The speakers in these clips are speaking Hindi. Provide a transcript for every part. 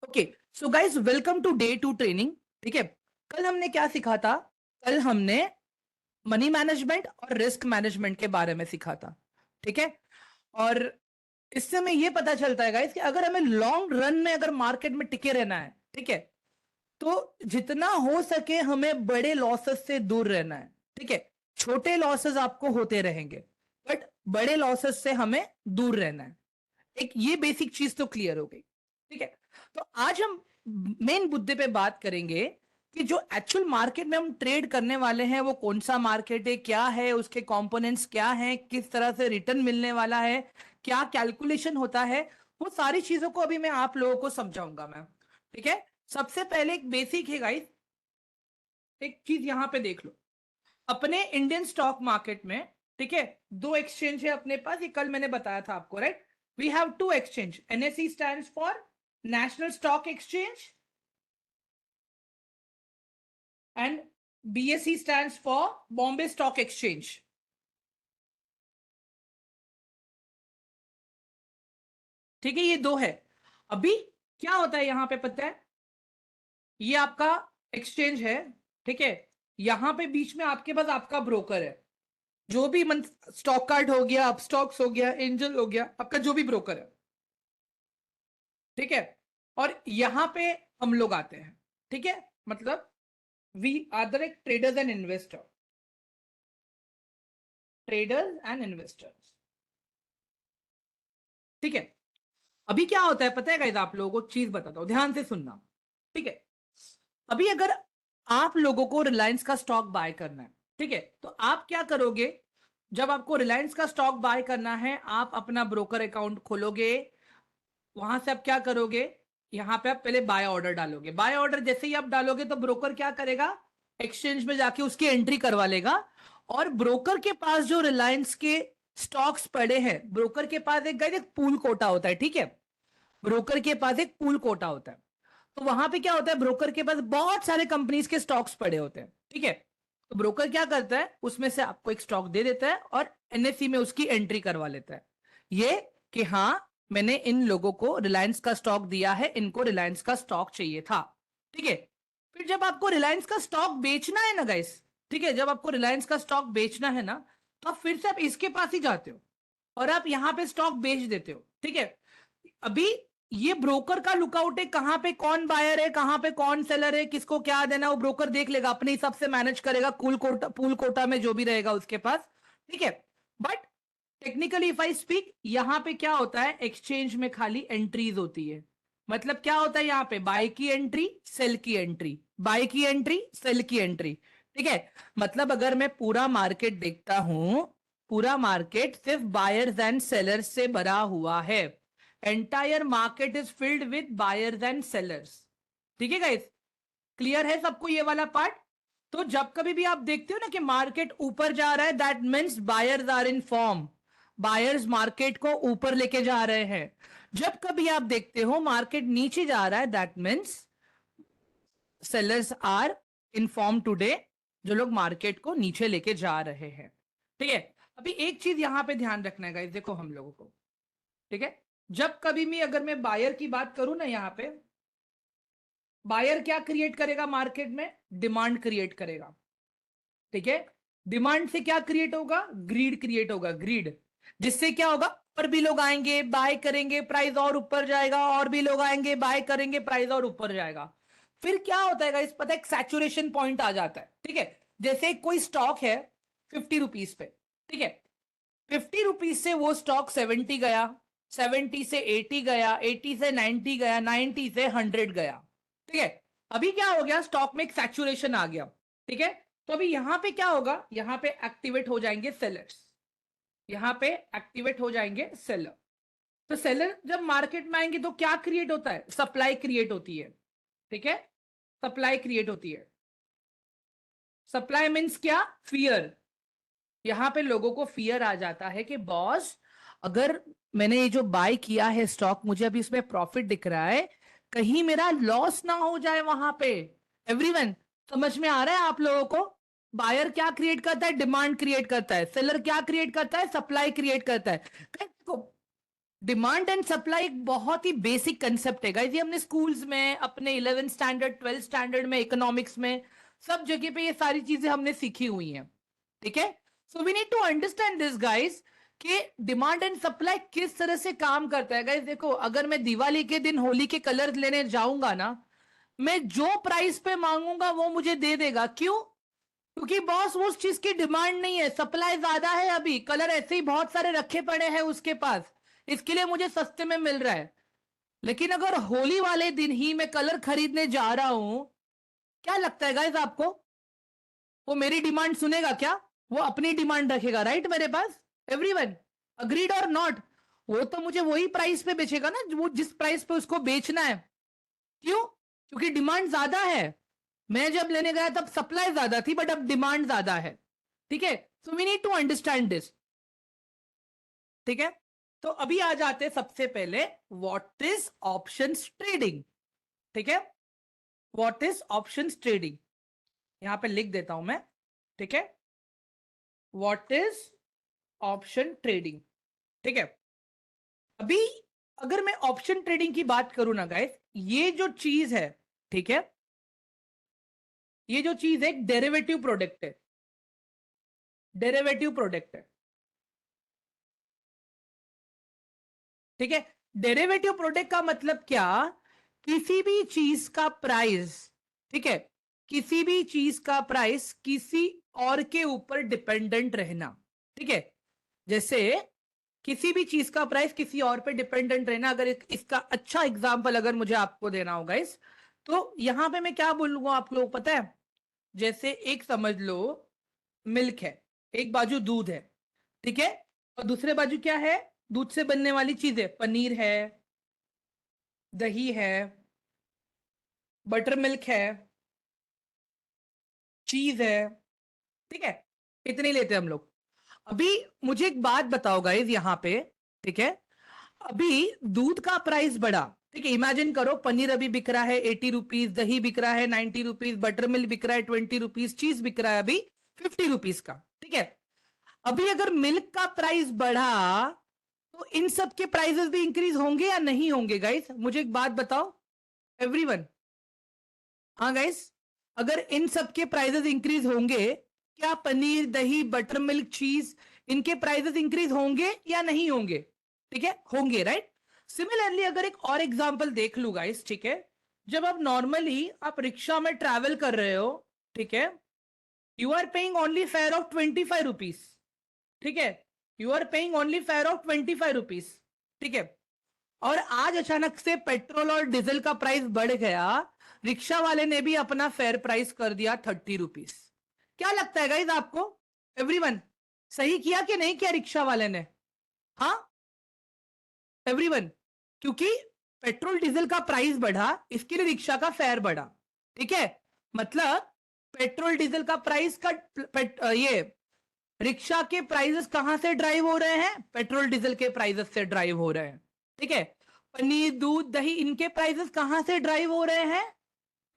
Okay, so guys welcome to day 2 training. ठीक है, कल हमने क्या सीखा था? कल हमने मनी मैनेजमेंट और रिस्क मैनेजमेंट के बारे में सीखा था। ठीक है, और इससे हमें ये पता चलता है गाइस कि अगर हमें लॉन्ग रन में अगर मार्केट में टिके रहना है, ठीक है, तो जितना हो सके हमें बड़े लॉसेस से दूर रहना है। ठीक है, छोटे लॉसेस आपको होते रहेंगे, बट बड़े लॉसेस से हमें दूर रहना है। एक ये बेसिक चीज तो क्लियर हो गई। ठीक है, तो आज हम मेन मुद्दे पे बात करेंगे कि जो एक्चुअल मार्केट में हम ट्रेड करने वाले हैं वो कौन सा मार्केट है, क्या है उसके कंपोनेंट्स, क्या है, किस तरह से रिटर्न मिलने वाला है, क्या कैलकुलेशन होता है, वो सारी चीजों को अभी मैं आप लोगों को समझाऊंगा मैं। ठीक है, सबसे पहले एक बेसिक है गाइस, एक चीज यहां पे देख लो। अपने इंडियन स्टॉक मार्केट में, ठीक है, दो एक्सचेंज है अपने पास, ये कल मैंने बताया था आपको, right? We have two exchange. NSE stands for national stock exchange and BSE stands for Bombay stock exchange. ठीक है, ये दो है। अभी क्या होता है यहां पे पता है? ये आपका एक्सचेंज है, ठीक है, यहां पे बीच में आपके पास आपका ब्रोकर है, जो भी स्टॉक कार्ड हो गया, अपस्टॉक्स हो गया, एंजल हो गया, आपका जो भी ब्रोकर है। ठीक है, और यहां पे हम लोग आते हैं। ठीक है, मतलब we are the traders and investor, traders and investors. ठीक है, अभी क्या होता है पता है गाइस? आप लोगों को चीज बताता हूं, ध्यान से सुनना। ठीक है, अभी अगर आप लोगों को रिलायंस का स्टॉक बाय करना है, ठीक है, तो आप क्या करोगे? जब आपको रिलायंस का स्टॉक बाय करना है, आप अपना ब्रोकर अकाउंट खोलोगे, वहां से आप क्या करोगे? यहां पे आप पहले बाय ऑर्डर डालोगे। बाय ऑर्डर जैसे ही आप डालोगे तो ब्रोकर क्या करेगा? एक्सचेंज में जाके उसकी एंट्री करवा लेगा, और ब्रोकर के पास जो रिलायंस के स्टॉक्स पड़े हैं, ब्रोकर के पास एक पूल कोटा होता है। ठीक है, ब्रोकर के पास एक पूल कोटा होता है। तो वहां पे क्या होता है? ब्रोकर के पास बहुत सारे कंपनीज के स्टॉक्स पड़े होते हैं। ठीक है, तो ब्रोकर क्या करता है? उसमें से आपको एक स्टॉक दे देता है और एनएससी में उसकी एंट्री करवा लेता है, ये कि हाँ, मैंने इन लोगों को रिलायंस का स्टॉक दिया है, इनको रिलायंस का स्टॉक चाहिए था। ठीक है, फिर जब आपको रिलायंस का स्टॉक बेचना है ना गाइस, ठीक है, जब आपको रिलायंस का स्टॉक बेचना है ना, तो आप फिर से आप इसके पास ही जाते हो और आप यहां पे स्टॉक बेच देते हो। ठीक है, अभी ये ब्रोकर का लुकआउट है, कहां पे कौन बायर है, कहां पे कौन सेलर है, किसको क्या देना, वो ब्रोकर देख लेगा, अपने हिसाब से मैनेज करेगा, पूल कोटा में जो भी रहेगा उसके पास। ठीक है, but technically if I speak, यहां पे क्या होता है? एक्सचेंज में खाली एंट्रीज होती है। मतलब क्या होता है? यहां पे बाय की एंट्री, सेल की एंट्री, बाय की एंट्री, सेल की एंट्री। ठीक है, मतलब अगर मैं पूरा मार्केट देखता हूं, पूरा मार्केट सिर्फ बायर्स एंड सेलर्स से भरा हुआ है। Entire market is filled with buyers and sellers. ठीक है गाइस, क्लियर है सबको ये वाला पार्ट? तो जब कभी भी आप देखते हो ना कि मार्केट ऊपर जा रहा है, that means buyers are in form, buyers market को ऊपर लेके जा रहे हैं। जब कभी आप देखते हो मार्केट नीचे जा रहा है, that means sellers are in form today, जो लोग मार्केट को नीचे लेके जा रहे हैं। ठीक है, अभी एक चीज यहां पे ध्यान रखना है गाइस, देखो हम लोगों को। ठीक है, जब कभी भी अगर मैं बायर की बात करूं ना, यहां पे बायर क्या क्रिएट करेगा मार्केट में? डिमांड क्रिएट करेगा। ठीक है, डिमांड से क्या क्रिएट होगा? ग्रीड क्रिएट होगा, ग्रीड। जिससे क्या होगा? और भी लोग आएंगे, बाय करेंगे, प्राइस और ऊपर जाएगा, और भी लोग आएंगे, बाय करेंगे, प्राइस और ऊपर जाएगा। फिर क्या होता है इस पता है? एक सैचुरेशन पॉइंट आ जाता है। ठीक है, जैसे कोई स्टॉक है 50 रुपीज पे, ठीक है, 50 रुपीज से वो स्टॉक 70 गया, 70 से 80 गया, 80 से 90 गया, 90 से 100 गया। ठीक है, अभी क्या हो गया? स्टॉक में एक सैचुरेशन आ गया। ठीक है, तो अभी यहां पे क्या होगा? यहां पे एक्टिवेट हो जाएंगे सेलर्स, यहां पे एक्टिवेट हो जाएंगे सेलर। तो सेलर जब मार्केट में आएंगे तो क्या क्रिएट होता है? सप्लाई क्रिएट होती है। ठीक है, सप्लाई क्रिएट होती है। सप्लाई मीन्स क्या? फियर। यहां पे लोगों को फियर आ जाता है कि बॉस, अगर मैंने ये जो बाय किया है स्टॉक, मुझे अभी इसमें प्रॉफिट दिख रहा है, कहीं मेरा लॉस ना हो जाए वहां पे। एवरीवन, समझ में आ रहा है आप लोगों को? बायर क्या क्रिएट करता है? डिमांड क्रिएट करता है। सेलर क्या क्रिएट करता है? सप्लाई क्रिएट करता है। देखो, डिमांड एंड सप्लाई एक बहुत ही बेसिक कंसेप्ट है गाइस, ये हमने स्कूल्स में अपने 11th स्टैंडर्ड 12th स्टैंडर्ड में इकोनॉमिक्स में सब जगह पे ये सारी चीजें हमने सीखी हुई हैं, ठीक है। So we need to understand this guys कि डिमांड एंड सप्लाई किस तरह से काम करता है गाइस। देखो, अगर मैं दिवाली के दिन होली के कलर लेने जाऊंगा ना, मैं जो प्राइस पे मांगूंगा वो मुझे दे देगा। क्यों? क्योंकि बॉस उस चीज की डिमांड नहीं है, सप्लाई ज्यादा है, अभी कलर ऐसे ही बहुत सारे रखे पड़े हैं उसके पास, इसके लिए मुझे सस्ते में मिल रहा है। लेकिन अगर होली वाले दिन ही मैं कलर खरीदने जा रहा हूं, क्या लगता है गाइस आपको, वो मेरी डिमांड सुनेगा क्या? वो अपनी डिमांड रखेगा, राइट मेरे पास। एवरीवन अग्रीड और नॉट? वो तो मुझे वही प्राइस पे बेचेगा ना, वो जिस प्राइस पे उसको बेचना है। क्यों? क्योंकि डिमांड ज्यादा है। मैं जब लेने गया तब सप्लाई ज्यादा थी, बट अब डिमांड ज्यादा है, ठीक है। So we need to understand this, ठीक है। तो अभी आ जाते हैं सबसे पहले, व्हाट इज ऑप्शंस ट्रेडिंग, ठीक है। व्हाट इज ऑप्शंस ट्रेडिंग, यहां पे लिख देता हूं मैं, ठीक है। व्हाट इज ऑप्शन ट्रेडिंग, ठीक है। अभी अगर मैं ऑप्शन ट्रेडिंग की बात करूं ना गाइस, ये जो चीज है, ठीक है, ये जो चीज है एक डेरिवेटिव प्रोडक्ट है, डेरिवेटिव प्रोडक्ट है, ठीक है। डेरिवेटिव प्रोडक्ट का मतलब क्या? किसी भी चीज का प्राइस, ठीक है, किसी भी चीज का प्राइस किसी और के ऊपर डिपेंडेंट रहना, ठीक है। जैसे किसी भी चीज का प्राइस किसी और पे डिपेंडेंट रहना, अगर इसका अच्छा एग्जांपल अगर मुझे आपको देना होगा इस, तो यहां पे मैं क्या बोलूंगा आप लोग पता है? जैसे एक समझ लो मिल्क है, एक बाजू दूध है, ठीक है, और दूसरे बाजू क्या है? दूध से बनने वाली चीजें, पनीर है, दही है, बटर मिल्क है, चीज है, ठीक है। इतने ही लेते हैं हम लोग। अभी मुझे एक बात बताओ गाइस यहाँ पे, ठीक है, अभी दूध का प्राइस बढ़ा, ठीक है, इमेजिन करो पनीर अभी बिक रहा है 80 रुपीज, दही बिक रहा है 90 रुपीज, बटर मिल्क बिक रहा है 20 रुपीज, चीज बिक रहा है अभी 50 रुपीज का, ठीक है। अभी अगर मिल्क का प्राइस बढ़ा, तो इन सब के प्राइसेस भी इंक्रीज होंगे या नहीं होंगे गाइस? मुझे एक बात बताओ एवरीवन। हाँ गाइस, अगर इन सब के प्राइसेस इंक्रीज होंगे, क्या पनीर दही बटर मिल्क चीज इनके प्राइसेस इंक्रीज होंगे या नहीं होंगे? ठीक है, होंगे, राइट। सिमिलरली अगर एक और एग्जांपल देख लू गाइस, ठीक है, जब आप नॉर्मली आप रिक्शा में ट्रैवल कर रहे हो, ठीक है, you are paying only fare of 25 rupees, ठीक है, you are paying only fare of 25 rupees, ठीक है। और आज अचानक से पेट्रोल और डीजल का प्राइस बढ़ गया, रिक्शा वाले ने भी अपना फेयर प्राइस कर दिया 30 रुपीज। क्या लगता है गाइज आपको एवरीवन, सही किया कि नहीं किया रिक्शा वाले ने? हाँ एवरीवन, क्योंकि पेट्रोल डीजल का प्राइस बढ़ा, इसके लिए रिक्शा का फेयर बढ़ा, ठीक है। मतलब पेट्रोल डीजल का प्राइस का ये रिक्शा के प्राइसेस कहां से ड्राइव हो रहे हैं? पेट्रोल डीजल के प्राइसेस से ड्राइव हो रहे हैं, ठीक है। पनीर दूध दही इनके प्राइसेस कहां से ड्राइव हो रहे हैं?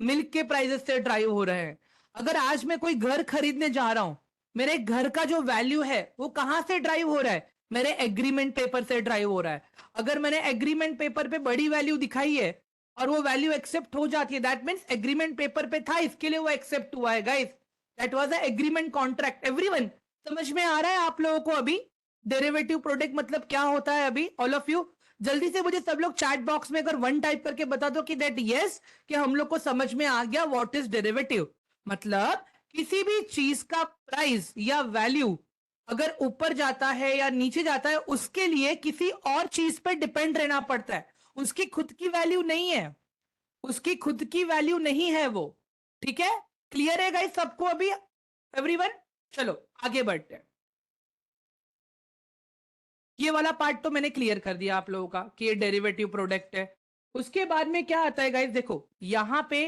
मिल्क के प्राइसेस से ड्राइव हो रहे हैं। अगर आज मैं कोई घर खरीदने जा रहा हूं, मेरे घर का जो वैल्यू है वो कहां से ड्राइव हो रहा है? मेरे एग्रीमेंट पेपर से ड्राइव हो रहा है। अगर मैंने एग्रीमेंट पेपर पे बड़ी वैल्यू दिखाई है और वो वैल्यू एक्सेप्ट हो जाती है, दैट मीन्स एग्रीमेंट पेपर पे था, इसके लिए वो एक्सेप्ट हुआ है guys. That was a agreement contract. Everyone समझ में आ रहा है आप लोगों को अभी डेरिवेटिव प्रोडक्ट मतलब क्या होता है? अभी ऑल ऑफ यू जल्दी से मुझे सब लोग चैट बॉक्स में अगर वन टाइप करके बता दो कि दैट यस, कि हम लोग को समझ में आ गया व्हाट इज डेरिवेटिव। मतलब किसी भी चीज का प्राइस या वैल्यू अगर ऊपर जाता है या नीचे जाता है, उसके लिए किसी और चीज पर डिपेंड रहना पड़ता है, उसकी खुद की वैल्यू नहीं है, उसकी खुद की वैल्यू नहीं है वो, ठीक है। क्लियर है गाइस सबको अभी एवरीवन? चलो आगे बढ़ते हैं। ये वाला पार्ट तो मैंने क्लियर कर दिया आप लोगों का कि ये डेरिवेटिव प्रोडक्ट है। उसके बाद में क्या आता है गाइस, देखो यहां पे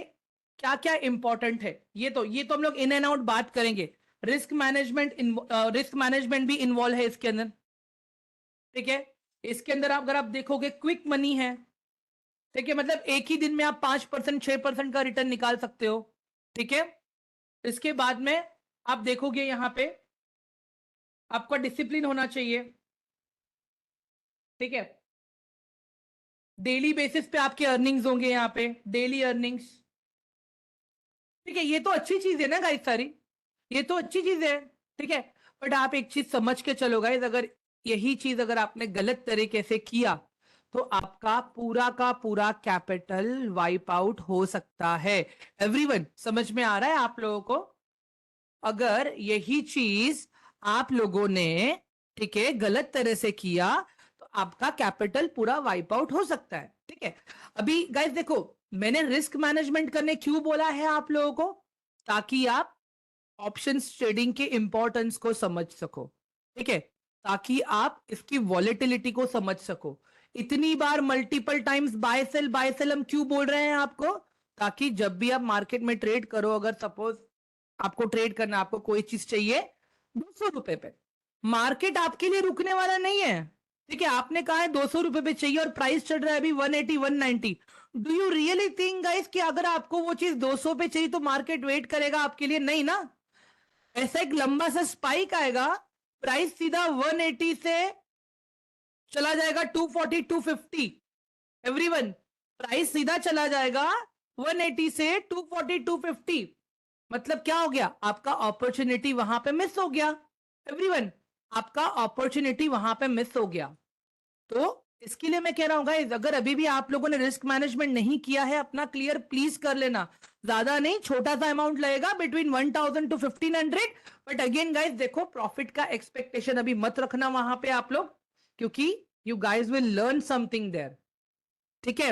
क्या क्या इंपॉर्टेंट है, ये तो हम लोग इन एंड आउट बात करेंगे। रिस्क मैनेजमेंट, रिस्क मैनेजमेंट भी इन्वॉल्व है इसके अंदर, ठीक है। इसके अंदर अगर आप देखोगे क्विक मनी है, ठीक है, मतलब एक ही दिन में आप 5% 6% का रिटर्न निकाल सकते हो, ठीक है। इसके बाद में आप देखोगे यहां पे आपका डिसिप्लिन होना चाहिए, ठीक है। डेली बेसिस पे आपके अर्निंग्स होंगे यहाँ पे, डेली अर्निंग्स। ठीक है, ये तो अच्छी चीज है ना गाइस सारी, ये तो अच्छी चीज है। ठीक है, बट आप एक चीज समझ के चलो गाइस, अगर यही चीज अगर आपने गलत तरीके से किया तो आपका पूरा का पूरा कैपिटल वाइप आउट हो सकता है। एवरीवन समझ में आ रहा है आप लोगों को? अगर यही चीज आप लोगों ने, ठीक है, गलत तरह से किया तो आपका कैपिटल पूरा वाइप आउट हो सकता है। ठीक है, अभी गाइस देखो, मैंने रिस्क मैनेजमेंट करने क्यों बोला है आप लोगों को? ताकि आप ऑप्शंस ट्रेडिंग के इंपॉर्टेंस को समझ सको। ठीक है, ताकि आप इसकी वॉलेटिलिटी को समझ सको। इतनी बार मल्टीपल टाइम्स बाय सेल हम क्यों बोल रहे हैं आपको? ताकि जब भी आप मार्केट में ट्रेड करो, अगर सपोज आपको ट्रेड करना, आपको कोई चीज चाहिए 200 रुपए पे, मार्केट आपके लिए रुकने वाला नहीं है। ठीक है, आपने कहा है 200 रुपए पे चाहिए और प्राइस चल रहा है अभी 180 190। Do you really think guys कि अगर आपको वो चीज 200 पे चाहिए तो मार्केट वेट करेगा आपके लिए? नहीं ना। ऐसा एक लंबा सा स्पाइक आएगा, प्राइस सीधा 180 से चला जाएगा 240 250। एवरीवन, प्राइस सीधा चला जाएगा 180 से 240 250। मतलब क्या हो गया? आपका अपॉर्चुनिटी वहां पे मिस हो गया। एवरीवन, आपका अपॉर्चुनिटी वहां पे मिस हो गया। तो इसके लिए मैं कह रहा हूं गाइस, अगर अभी भी आप लोगों ने रिस्क मैनेजमेंट नहीं किया है अपना, क्लियर प्लीज कर लेना। ज्यादा नहीं, छोटा सा अमाउंट लगेगा, between 1000 to 1500। But again guys देखो, प्रॉफिट का एक्सपेक्टेशन अभी मत रखना वहां पे आप लोग, क्योंकि you guys will learn something there. ठीक है,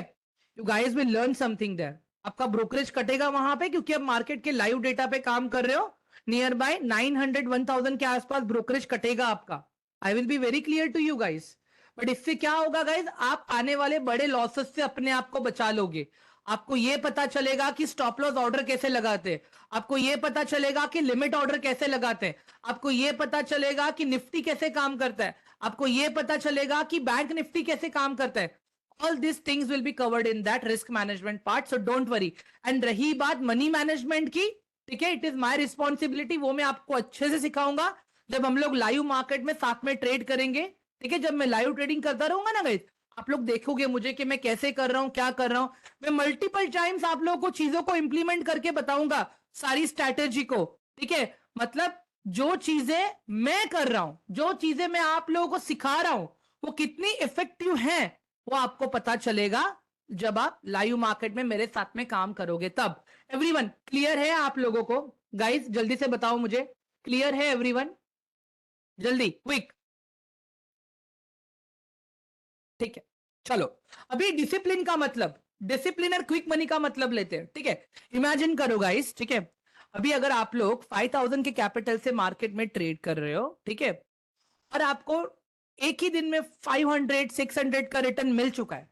you guys will learn something there. आपका ब्रोकरेज कटेगा वहां पे, क्योंकि अब मार्केट के लाइव डेटा पे काम कर रहे हो। नियर बाय 900 1000 के आसपास ब्रोकरेज कटेगा आपका। I will be very clear to you guys. But इससे क्या होगा गाइस, आप आने वाले बड़े लॉसेस से अपने आप को बचा लोगे। आपको यह पता चलेगा कि स्टॉप लॉस ऑर्डर कैसे लगाते हैं, आपको यह पता चलेगा कि लिमिट ऑर्डर कैसे लगाते हैं, आपको यह पता चलेगा कि निफ्टी कैसे काम करता है, आपको यह पता चलेगा कि बैंक निफ्टी कैसे काम करता है। all these things will be covered in that risk management part, so don't worry। and रही बात मनी मैनेजमेंट की, ठीक है, इट इज माय रिस्पॉन्सिबिलिटी, वो मैं आपको अच्छे से सिखाऊंगा जब हम लोग लाइव मार्केट में साथ में ट्रेड करेंगे। ठीक है, जब मैं लाइव ट्रेडिंग करता रहूंगा ना गाइस, आप लोग देखोगे मुझे कि मैं कैसे कर रहा हूं, क्या कर रहा हूं। मैं मल्टीपल टाइम्स आप लोगों को चीजों को इंप्लीमेंट करके बताऊंगा, सारी स्ट्रैटेजी को। ठीक है, मतलब जो चीजें मैं कर रहा हूं, जो चीजें मैं आप लोगों को सिखा रहा हूं, वो कितनी इफेक्टिव हैं वो आपको पता चलेगा जब आप लाइव मार्केट में मेरे साथ में काम करोगे तब। एवरीवन क्लियर है आप लोगों को? गाइस जल्दी से बताओ मुझे, क्लियर है एवरीवन? जल्दी, क्विक। ठीक है, चलो अभी डिसिप्लिन का मतलब, डिसिप्लिन और क्विक मनी का मतलब लेते हैं। ठीक है, इमेजिन करो गाइस, ठीक है, अभी अगर आप लोग 5000 के कैपिटल से मार्केट में ट्रेड कर रहे हो, ठीक है, और आपको एक ही दिन में 500 600 का रिटर्न मिल चुका है,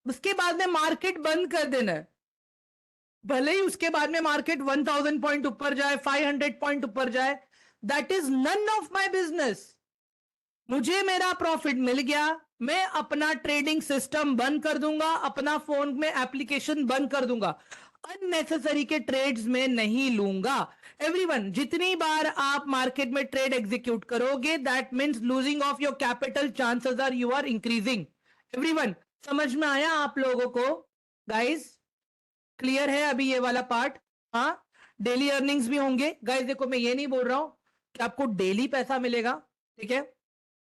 उसके बाद में मार्केट बंद कर देना है। भले ही उसके बाद में मार्केट 1000 पॉइंट ऊपर जाए, 500 पॉइंट ऊपर जाए, that is none of my business. मुझे मेरा प्रॉफिट मिल गया, मैं अपना ट्रेडिंग सिस्टम बंद कर दूंगा, अपना फोन में एप्लीकेशन बंद कर दूंगा, अननेसेसरी के ट्रेड्स में नहीं लूंगा। एवरीवन, जितनी बार आप मार्केट में ट्रेड एग्जीक्यूट करोगे, that means losing of your capital chances are you are increasing. Everyone, समझ में आया आप लोगों को? गाइस क्लियर है अभी ये वाला पार्ट? हाँ, डेली अर्निंग्स भी होंगे गाइस। देखो मैं ये नहीं बोल रहा हूं कि आपको डेली पैसा मिलेगा, ठीक है,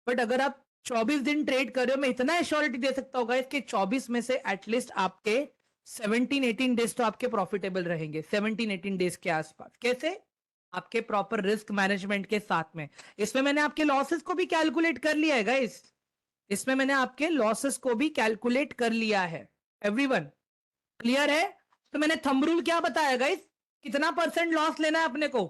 बट अगर आप 24 दिन ट्रेड कर रहे हो, मैं इतना एश्योरिटी दे सकता हूँ गाइस कि 24 में से एटलीस्ट आपके 17 18 डेज तो आपके प्रॉफिटेबल रहेंगे, 17 18 डेज के आसपास। कैसे? आपके प्रॉपर रिस्क मैनेजमेंट के साथ में। इसमें मैंने आपके लॉसेस को भी कैलकुलेट कर लिया है गाइस, इसमें मैंने आपके लॉसेस को भी कैलकुलेट कर लिया है। एवरीवन क्लियर है? तो मैंने थंब रूल क्या बताया गाइस, कितना परसेंट लॉस लेना है अपने को?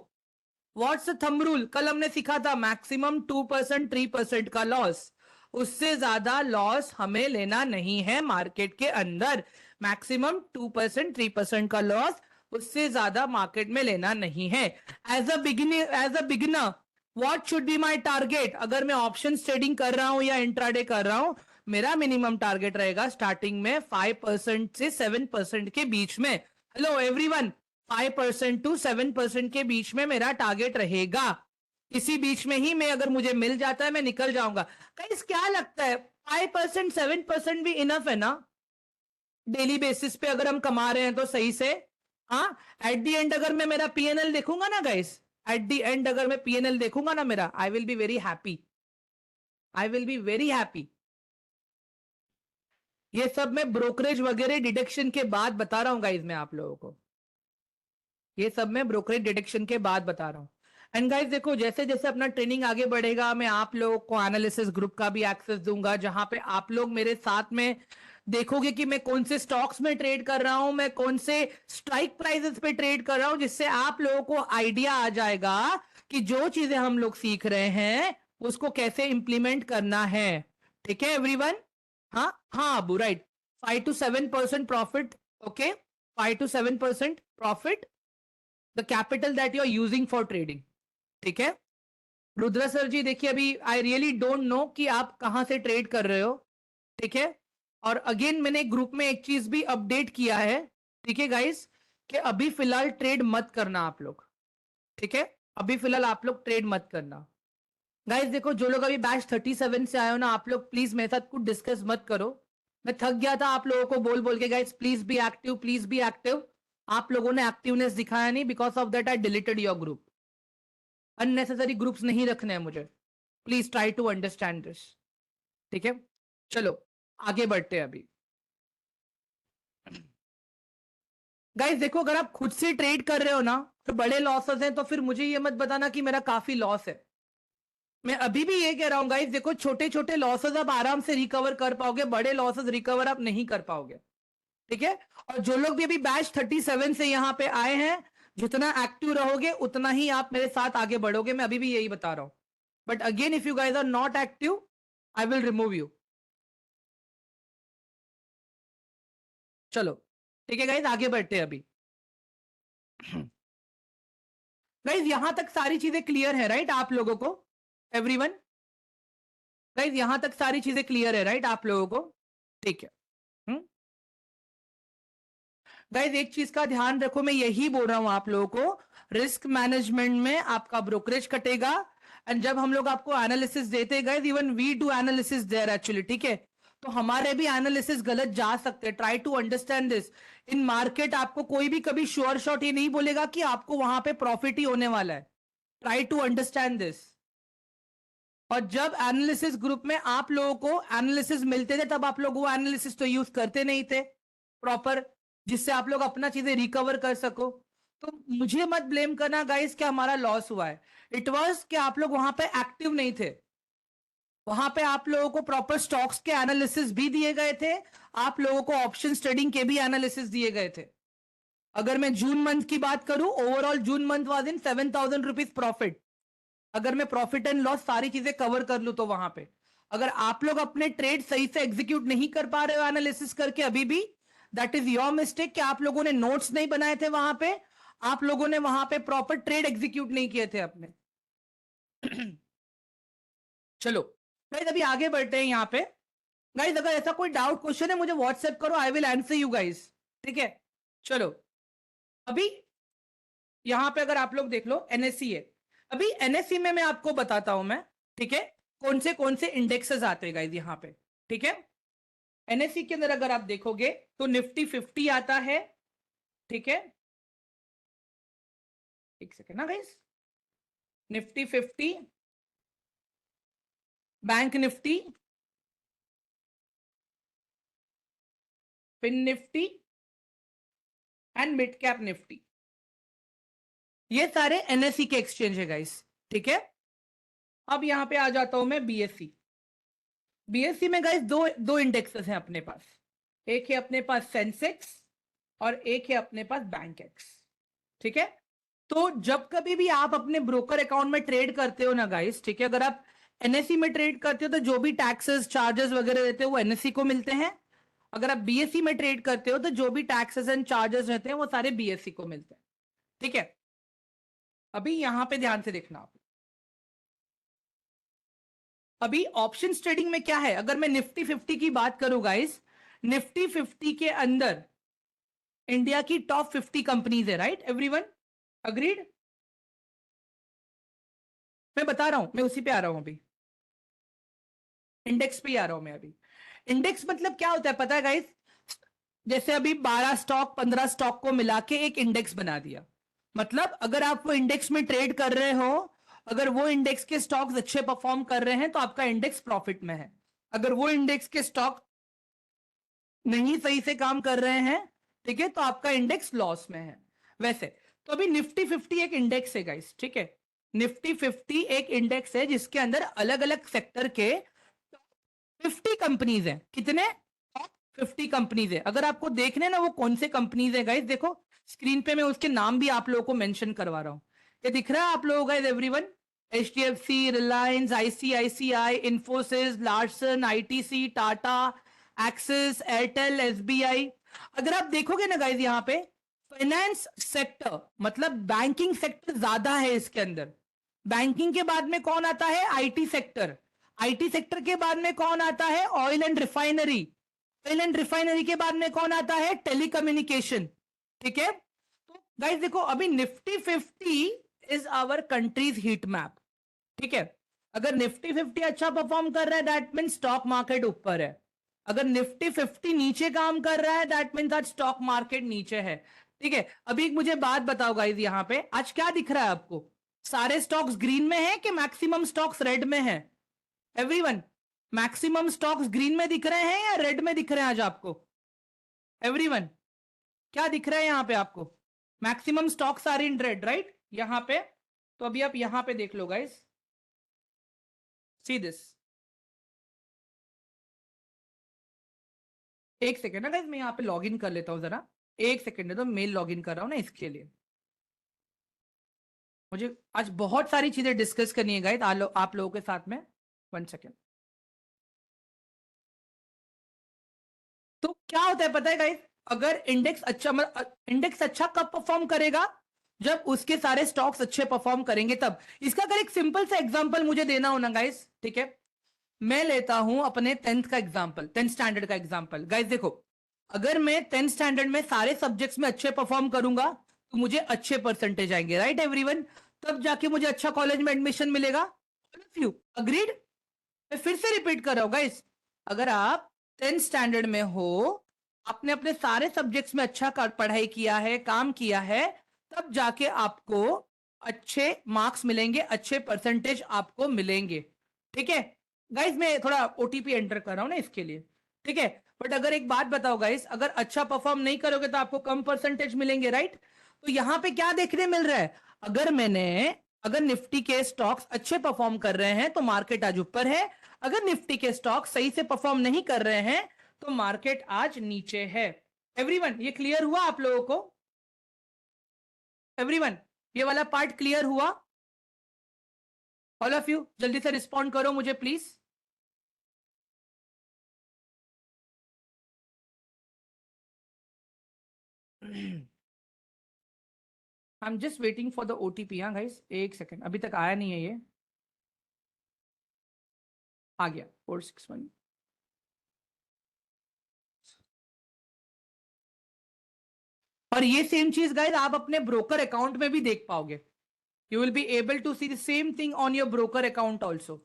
What's thumb rule? कल हमने सीखा था मैक्सिमम 2% 3% का लॉस, उससे ज्यादा लॉस हमें लेना नहीं है मार्केट के अंदर। मैक्सिमम 2% 3% का लॉस, उससे ज्यादा मार्केट में लेना नहीं है। As a beginner what should be my target? अगर मैं ऑप्शन ट्रेडिंग कर रहा हूं या इंट्राडे कर रहा हूं, मेरा मिनिमम टारगेट रहेगा स्टार्टिंग में 5% से 7% के बीच में। हेलो एवरीवन, 5% टू 7% के बीच में मेरा टारगेट रहेगा। इसी बीच में ही मैं, अगर मुझे मिल जाता है मैं निकल जाऊंगा। गाइस क्या लगता है, 5% 7% भी इनफ है ना डेली बेसिस पे, अगर हम कमा रहे हैं तो सही से। हाँ, एट द एंड अगर मैं मेरा पीएनएल देखूंगा ना गाइस, एट द एंड अगर मैं पीएनएल देखूंगा ना मेरा, आई will be very happy, I will be very happy. ये सब मैं ब्रोकरेज वगैरह डिडक्शन के बाद बता रहा हूं गाइस, मैं आप लोगों को ये सब मैं ब्रोकरेज डिडक्शन के बाद बता रहा हूं। एंड गाइस देखो, जैसे जैसे अपना ट्रेनिंग आगे बढ़ेगा, मैं आप लोगों को एनालिसिस ग्रुप का भी एक्सेस दूंगा, जहां पे आप लोग मेरे साथ में देखोगे कि मैं कौन से स्टॉक्स में ट्रेड कर रहा हूं, मैं कौन से स्ट्राइक प्राइसेस पे ट्रेड कर रहा हूं, जिससे आप लोगों को आइडिया आ जाएगा कि जो चीजें हम लोग सीख रहे हैं उसको कैसे इंप्लीमेंट करना है। ठीक है एवरीवन? हाँ हाँ Abu, right. 5 to 7% profit. Okay, 5 to 7% profit, the capital that you are using for trading. ठीक है रुद्रा सर जी, देखिए अभी आई रियली डोंट नो कि आप कहां से ट्रेड कर रहे हो। ठीक है, और अगेन मैंने ग्रुप में एक चीज भी अपडेट किया है, ठीक है गाइस, कि अभी फिलहाल ट्रेड मत करना आप लोग। ठीक है, अभी फिलहाल आप लोग ट्रेड मत करना। गाइस देखो, जो लोग अभी बैच 37 से आए हो ना, आप लोग प्लीज मेरे साथ कुछ डिस्कस मत करो। मैं थक गया था आप लोगों को बोल बोल के, guys please be active, please be active. आप लोगों ने एक्टिवनेस दिखाया नहीं, because of that I deleted your group. Unnecessary groups नहीं रखने हैं मुझे, please try to understand this. ठीक है, चलो आगे बढ़ते हैं अभी। गाइस देखो, अगर आप खुद से ट्रेड कर रहे हो ना तो बड़े लॉसेस हैं, तो फिर मुझे ये मत बताना कि मेरा काफी लॉस है। मैं अभी भी ये कह रहा हूं गाइस, देखो छोटे छोटे लॉसेस आप आराम से रिकवर कर पाओगे, बड़े लॉसेस रिकवर आप नहीं कर पाओगे। ठीक है, और जो लोग भी अभी बैच 37 से यहां पे आए हैं, जितना एक्टिव रहोगे उतना ही आप मेरे साथ आगे बढ़ोगे, मैं अभी भी यही बता रहा हूं। But again if you guys are not active, I will remove you. चलो ठीक है गाइस, आगे बढ़ते हैं अभी। गाइस यहां तक सारी चीजें क्लियर है राइट आप लोगों को? एवरीवन, गाइस यहां तक सारी चीजें क्लियर है राइट आप लोगों को? ठीक है। गाइस एक चीज का ध्यान रखो, मैं यही बोल रहा हूं आप लोगों को, रिस्क मैनेजमेंट में आपका ब्रोकरेज कटेगा। एंड जब हम लोग आपको एनालिसिस देते गए, even we do analysis there actually, ठीक है, तो हमारे भी एनालिसिस गलत जा सकते हैं। Try to understand this. In market आपको कोई भी कभी श्योर शॉट ये नहीं बोलेगा कि आपको वहां पे प्रॉफिट ही होने वाला है। Try to understand this. और जब एनालिसिस ग्रुप में आप लोगों को एनालिसिस मिलते थे, तब आप लोग वो एनालिसिस तो यूज करते नहीं थे प्रॉपर, जिससे आप लोग अपना चीजें रिकवर कर सको। तो मुझे मत ब्लेम करना गाइस कि हमारा लॉस हुआ है। इट वाज कि आप लोग वहां पे एक्टिव नहीं थे। वहां पे आप लोगों को प्रॉपर स्टॉक्स के एनालिसिस भी दिए गए थे, आप लोगों को ऑप्शन ट्रेडिंग के भी एनालिसिस दिए गए थे। अगर मैं जून मंथ की बात करूं, overall June month was in 7,000 rupees profit. अगर मैं प्रॉफिट एंड लॉस सारी चीजें कवर कर लूं तो वहां पे, अगर आप लोग अपने ट्रेड सही से एग्जीक्यूट नहीं कर पा रहे हो एनालिसिस करके अभी भी, दैट इज योर मिस्टेक कि आप लोगों ने नोट्स नहीं बनाए थे वहां पे, आप लोगों ने वहां पे प्रॉपर ट्रेड एग्जीक्यूट नहीं किए थे अपने। चलो गाइस अभी आगे बढ़ते हैं यहाँ पे। गाइस अगर ऐसा कोई डाउट क्वेश्चन है मुझे व्हाट्सएप करो, I will answer you guys. ठीक है, चलो अभी यहां पे अगर आप लोग देख लो एनएससी है। अभी एनएससी में मैं आपको बताता हूं मैं, ठीक है, कौन से इंडेक्सेस आते हैं गाइस यहाँ पे। ठीक है, एनएससी के अंदर अगर आप देखोगे तो निफ्टी 50 आता है। ठीक है, एक सेकेंड ना guys, Nifty 50, bank Nifty, fin Nifty and mid cap Nifty, ये सारे एनएससी के एक्सचेंज है गाइस। ठीक है, अब यहां पे आ जाता हूं मैं बीएससी। बीएससी में गाइस दो दो इंडेक्सेस हैं अपने पास। एक है अपने पास सेंसेक्स और एक है अपने पास बैंक एक्स। ठीक है, तो जब कभी भी आप अपने ब्रोकर अकाउंट में ट्रेड करते हो ना गाइस, ठीक है, अगर आप एनएससी में ट्रेड करते हो तो जो भी टैक्सेस चार्जेस वगैरह रहते हैं वो एनएससी को मिलते हैं। अगर आप बीएससी में ट्रेड करते हो तो जो भी टैक्सेस एंड चार्जेस रहते हैं वो सारे बीएससी को मिलते हैं। ठीक है, अभी यहां पे ध्यान से देखना आप। अभी ऑप्शन ट्रेडिंग में क्या है, अगर मैं निफ्टी 50 की बात करूं गाइस, निफ्टी 50 के अंदर इंडिया की टॉप 50 कंपनीज है, राइट एवरीवन? अग्रीड? मैं बता रहा हूं, मैं उसी पे आ रहा हूं अभी। इंडेक्स पे ही आ रहा हूं मैं अभी। इंडेक्स मतलब क्या होता है पता है गाइस? जैसे अभी 12 स्टॉक 15 स्टॉक को मिला के एक इंडेक्स बना दिया। मतलब अगर आप वो इंडेक्स में ट्रेड कर रहे हो, अगर वो इंडेक्स के स्टॉक्स अच्छे परफॉर्म कर रहे हैं तो आपका इंडेक्स प्रॉफिट में है। अगर वो इंडेक्स के स्टॉक नहीं सही से काम कर रहे हैं, ठीक है, तो आपका इंडेक्स लॉस में है। वैसे तो अभी निफ्टी 50 एक इंडेक्स है गाइस, ठीक है। निफ्टी 50 एक इंडेक्स है जिसके अंदर अलग अलग सेक्टर के 50 कंपनीज हैं। कितने? 50 कंपनीज है। अगर आपको देखने ना वो कौन से कंपनीज है गाइस, देखो स्क्रीन पे मैं उसके नाम भी आप लोगों को मेंशन करवा रहा हूं। ये दिख रहा है आप लोगों का everyone? HDFC, Reliance, ICICI, Infosys, Larsen, ITC, Tata, axis, Airtel, SBI। अगर आप देखोगे ना गाइस यहाँ पे फाइनेंस सेक्टर मतलब बैंकिंग सेक्टर ज्यादा है इसके अंदर। बैंकिंग के बाद में कौन आता है? IT sector. आईटी सेक्टर के बाद में कौन आता है? Oil and refinery. Oil and refinery के बाद में कौन आता है? टेलीकम्युनिकेशन। ठीक है, तो गाइस देखो अभी Nifty 50 is our country's heat map. ठीक है, अगर निफ्टी 50 अच्छा परफॉर्म कर रहा है दैट मीन स्टॉक मार्केट ऊपर है। अगर निफ्टी 50 नीचे काम कर रहा है दैट मीन आज स्टॉक मार्केट नीचे है। ठीक है, अभी एक मुझे बात बताओ गाइस, यहां पे आज क्या दिख रहा है आपको? सारे स्टॉक्स ग्रीन में है कि मैक्सिमम स्टॉक्स रेड में है? एवरीवन, मैक्सिमम स्टॉक्स ग्रीन में दिख रहे हैं या रेड में दिख रहे हैं आज आपको? एवरीवन, क्या दिख रहा है यहां पे आपको? Maximum stocks are in red, right? यहां पे तो अभी आप यहां पे देख लो गाइस, सी दिस। एक सेकेंड ना गाइस, मैं यहाँ पे लॉग इन कर लेता हूँ जरा। एक सेकेंड है तो मेल लॉग इन कर रहा हूँ ना इसके लिए। मुझे आज बहुत सारी चीजें डिस्कस करनी है गाइस आप लोगों के साथ में। 1 सेकेंड। तो क्या होता है पता है गाइस? अगर इंडेक्स अच्छा कब परफॉर्म करेगा? जब उसके सारे स्टॉक्स अच्छे परफॉर्म करेंगे तब। इसका अगर एक सिंपल सा एग्जांपल मुझे देना हो ना गाइस, ठीक है, मैं लेता हूं अपने 10th का एग्जांपल, 10th स्टैंडर्ड का एग्जांपल। गाइस देखो, अगर मैं 10th स्टैंडर्ड में सारे सब्जेक्ट्स में अच्छे परफॉर्म करूंगा तो मुझे अच्छे परसेंटेज आएंगे, राइट एवरीवन? तब जाके मुझे अच्छा कॉलेज में एडमिशन मिलेगा। You agreed? मैं फिर से रिपीट कर रहा हूं गाइस, अगर आप 10th स्टैंडर्ड में हो, आपने अपने सारे सब्जेक्ट्स में अच्छा पढ़ाई किया है, काम किया है, तब जाके आपको अच्छे मार्क्स मिलेंगे, अच्छे परसेंटेज आपको मिलेंगे। ठीक है गाइस, मैं थोड़ा ओटीपी एंटर कर रहा हूं ना इसके लिए। ठीक है, बट अगर एक बात बताओ गाइस, अगर अच्छा परफॉर्म नहीं करोगे तो आपको कम परसेंटेज मिलेंगे, राइट? तो यहां पे क्या देखने मिल रहा है? अगर निफ्टी के स्टॉक्स अच्छे परफॉर्म कर रहे हैं तो मार्केट आज ऊपर है। अगर निफ्टी के स्टॉक सही से परफॉर्म नहीं कर रहे हैं तो मार्केट आज नीचे है। एवरीवन, ये क्लियर हुआ आप लोगों को? एवरीवन, ये वाला पार्ट क्लियर हुआ? ऑल ऑफ यू जल्दी से रिस्पॉन्ड करो मुझे please. I am just waiting for the OTP. हाँ गाइस, एक सेकेंड, अभी तक आया नहीं है ये। आ गया 461। और ये सेम चीज गाइस आप अपने ब्रोकर अकाउंट में भी देख पाओगे। You will be able to see the same thing on your broker account also.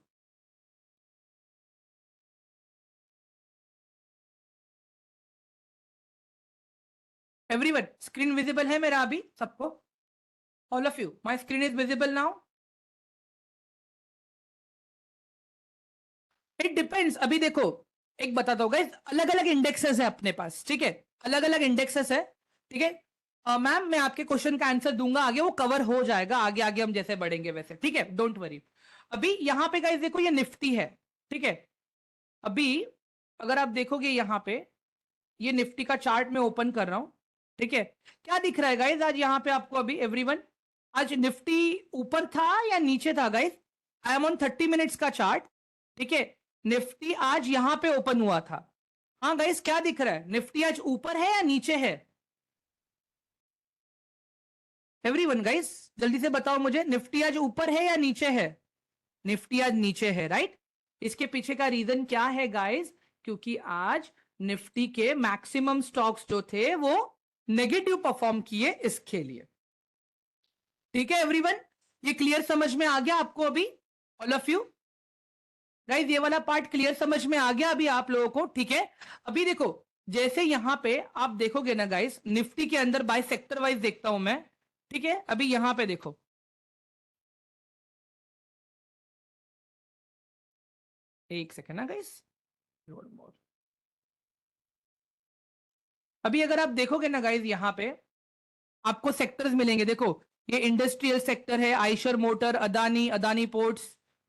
Everyone, screen visible है मेरा अभी सबको? All of you, my screen is visible now? It depends. अभी देखो, एक बताता हूँ गाइस, अलग अलग इंडेक्सेस है अपने पास, ठीक है, अलग अलग इंडेक्सेस है। ठीक है, मैम मैं आपके क्वेश्चन का आंसर दूंगा आगे, वो कवर हो जाएगा आगे आगे हम जैसे बढ़ेंगे वैसे, ठीक है, डोंट वरी। अभी यहाँ पे गाइस देखो, ये निफ्टी है, ठीक है। अभी अगर आप देखोगे यहाँ पे, ये निफ्टी का चार्ट में ओपन कर रहा हूं, ठीक है। क्या दिख रहा है गाइस आज यहाँ पे आपको? अभी एवरीवन, आज निफ्टी ऊपर था या नीचे था guys? I am on 30 minutes का चार्ट, ठीक है। निफ्टी आज यहाँ पे ओपन हुआ था। हाँ गाइस, क्या दिख रहा है? निफ्टी आज ऊपर है या नीचे है? एवरीवन गाइस, जल्दी से बताओ मुझे, निफ्टी आज ऊपर है या नीचे है? निफ्टी आज नीचे है, राइट? इसके पीछे का रीजन क्या है गाइस? क्योंकि आज निफ्टी के मैक्सिमम स्टॉक्स जो थे वो नेगेटिव परफॉर्म किए, इसके लिए। ठीक है एवरीवन, ये क्लियर समझ में आ गया आपको अभी? ऑल ऑफ यू गाइस ये वाला पार्ट क्लियर समझ में आ गया अभी आप लोगों को? ठीक है, अभी देखो जैसे यहां पे आप देखोगे ना गाइस, निफ्टी के अंदर बाय सेक्टर वाइज देखता हूं मैं। ठीक है, अभी यहां पे देखो, एक सेकेंड ना गाइस, अभी अगर आप देखोगे ना गाइस, यहां पे आपको सेक्टर्स मिलेंगे। देखो ये इंडस्ट्रियल सेक्टर है, Eicher motor, Adani, Adani ports,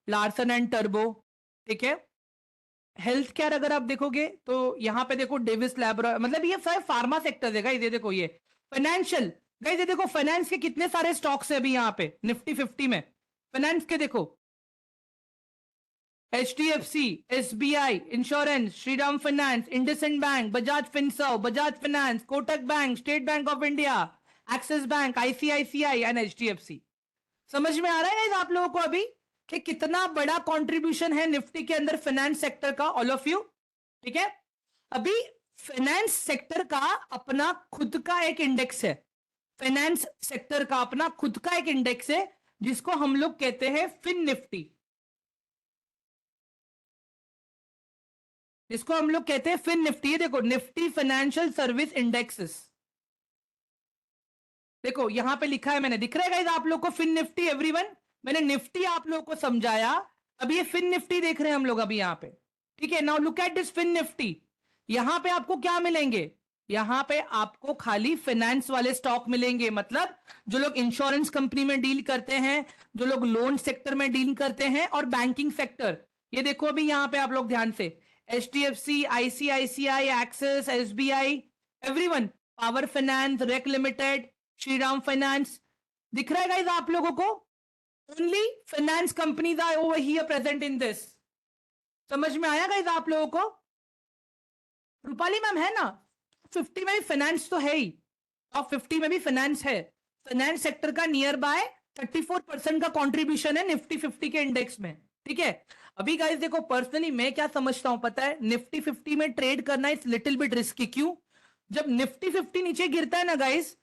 Larsen and turbo. ठीक है, हेल्थ केयर अगर आप देखोगे तो यहां पे देखो डेविस लैबोरेटरी, मतलब ये सारे फार्मा सेक्टर है गाइस। ये देखो ये फाइनेंशियल, गाइस ये देखो फाइनेंस के कितने सारे स्टॉक्स है अभी यहाँ पे निफ्टी 50 में। फाइनेंस के देखो, H D F C, S B I insurance, Shriram finance, IndusInd bank, Bajaj Finserv, Bajaj finance, Kotak bank, State Bank of India, Axis bank, ICICI and H D F C. समझ में आ रहा है आप लोगों को अभी कि कितना बड़ा कंट्रीब्यूशन है निफ्टी के अंदर फाइनेंस सेक्टर का, ऑल ऑफ यू? ठीक है, अभी फाइनेंस सेक्टर का अपना खुद का एक इंडेक्स है। फाइनेंस सेक्टर का अपना खुद का एक इंडेक्स है जिसको हम लोग कहते हैं फिन निफ्टी, जिसको हम लोग कहते हैं फिन निफ्टी। देखो निफ्टी फाइनेंशियल सर्विस इंडेक्सेस, देखो यहां पे लिखा है मैंने, दिख रहा है गाइस आप लोग को फिन निफ्टी? एवरीवन, मैंने निफ्टी आप लोग को समझाया, अभी ये फिन निफ्टी देख रहे हैं हम लोग अभी यहां पे। ठीक है, now look at this fin Nifty. यहां पे आपको क्या मिलेंगे? यहां पे आपको खाली फाइनेंस वाले स्टॉक मिलेंगे, मतलब जो लोग इंश्योरेंस कंपनी में डील करते हैं, जो लोग लोन सेक्टर में डील करते हैं, और बैंकिंग सेक्टर। ये देखो अभी यहां पे आप लोग ध्यान से, H D F C, ICICI, Axis, SBI, everyone, power finance, REC limited, Shriram finance, दिख रहा है गाइस आप लोगों को? Only finance companies are over here present in this. समझ में आया गाइस आप लोगों को? रूपाली मैम है ना? 50 में भी फाइनेंस तो है ही, और 50 में भी फाइनेंस है। फाइनेंस सेक्टर का नियर बाय 34% का कंट्रीब्यूशन है निफ्टी 50 के इंडेक्स में। ठीक है, अभी गाइस देखो पर्सनली मैं क्या समझता हूं पता है, निफ्टी 50 में ट्रेड करना इज लिटिल बिट रिस्की। क्यों? जब निफ्टी 50 नीचे गिरता है ना गाइस,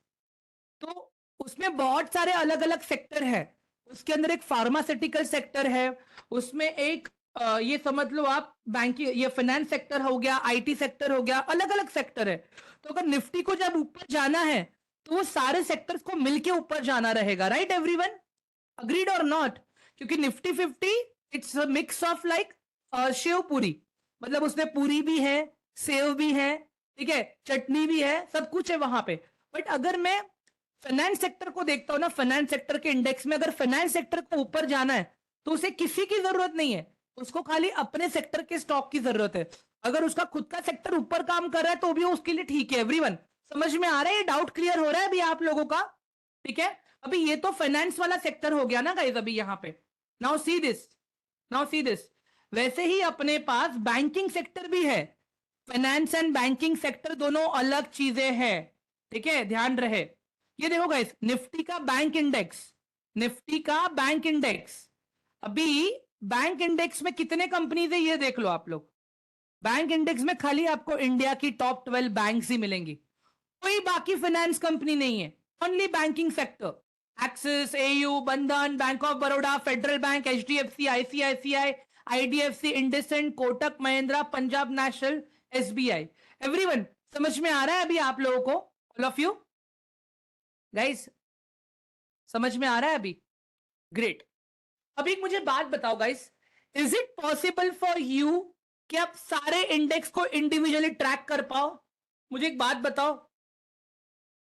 तो उसमें बहुत सारे अलग अलग सेक्टर है। उसके अंदर एक फार्मास्यूटिकल सेक्टर है, उसमें एक ये समझ लो आप बैंकिंग, ये फाइनेंस सेक्टर हो गया, आईटी सेक्टर हो गया, अलग अलग सेक्टर है। तो अगर निफ्टी को जब ऊपर जाना है तो वो सारे सेक्टर्स को मिलके ऊपर जाना रहेगा, राइट एवरीवन? अग्रीड और नॉट? क्योंकि Nifty 50 it's a mix of like sev puri, मतलब उसमें पूरी भी है, सेव भी है, ठीक है, चटनी भी है, सब कुछ है वहां पे। बट अगर मैं फाइनेंस सेक्टर को देखता हूं ना, फाइनेंस सेक्टर के इंडेक्स में अगर फाइनेंस सेक्टर को ऊपर जाना है तो उसे किसी की जरूरत नहीं है, उसको खाली अपने सेक्टर के स्टॉक की जरूरत है। अगर उसका खुद का सेक्टर ऊपर काम कर रहा है तो भी उसके लिए ठीक है। एवरीवन समझ में आ रहा है? ये डाउट क्लियर हो रहा है अभी आप लोगों का? ठीक है, अभी ये तो फाइनेंस वाला सेक्टर हो गया ना गाइस अभी यहां पे। Now see this, now see this, वैसे ही अपने पास बैंकिंग सेक्टर भी है। फाइनेंस एंड बैंकिंग सेक्टर दोनों अलग चीजें हैं, ठीक है, ध्यान रहे। ये देखो गाइस, निफ्टी का बैंक इंडेक्स, निफ्टी का बैंक इंडेक्स, अभी बैंक इंडेक्स में कितने कंपनीज है ये देख लो आप लोग। बैंक इंडेक्स में खाली आपको इंडिया की टॉप 12 बैंक्स ही मिलेंगी, कोई बाकी फाइनेंस कंपनी नहीं है, only banking sector. Axis, AU, Bandhan, Bank of Baroda, Federal Bank, HDFC, ICICI, IDFC, IndusInd, Kotak Mahindra, Punjab National, SBI. Everyone समझ में आ रहा है अभी आप लोगों को? ऑल ऑफ यू गाइस समझ में आ रहा है अभी? ग्रेट। अभी एक मुझे बात बताओ guys, is it possible for you कि आप सारे इंडेक्स को इंडिविजुअली ट्रैक कर पाओ? मुझे एक बात बताओ,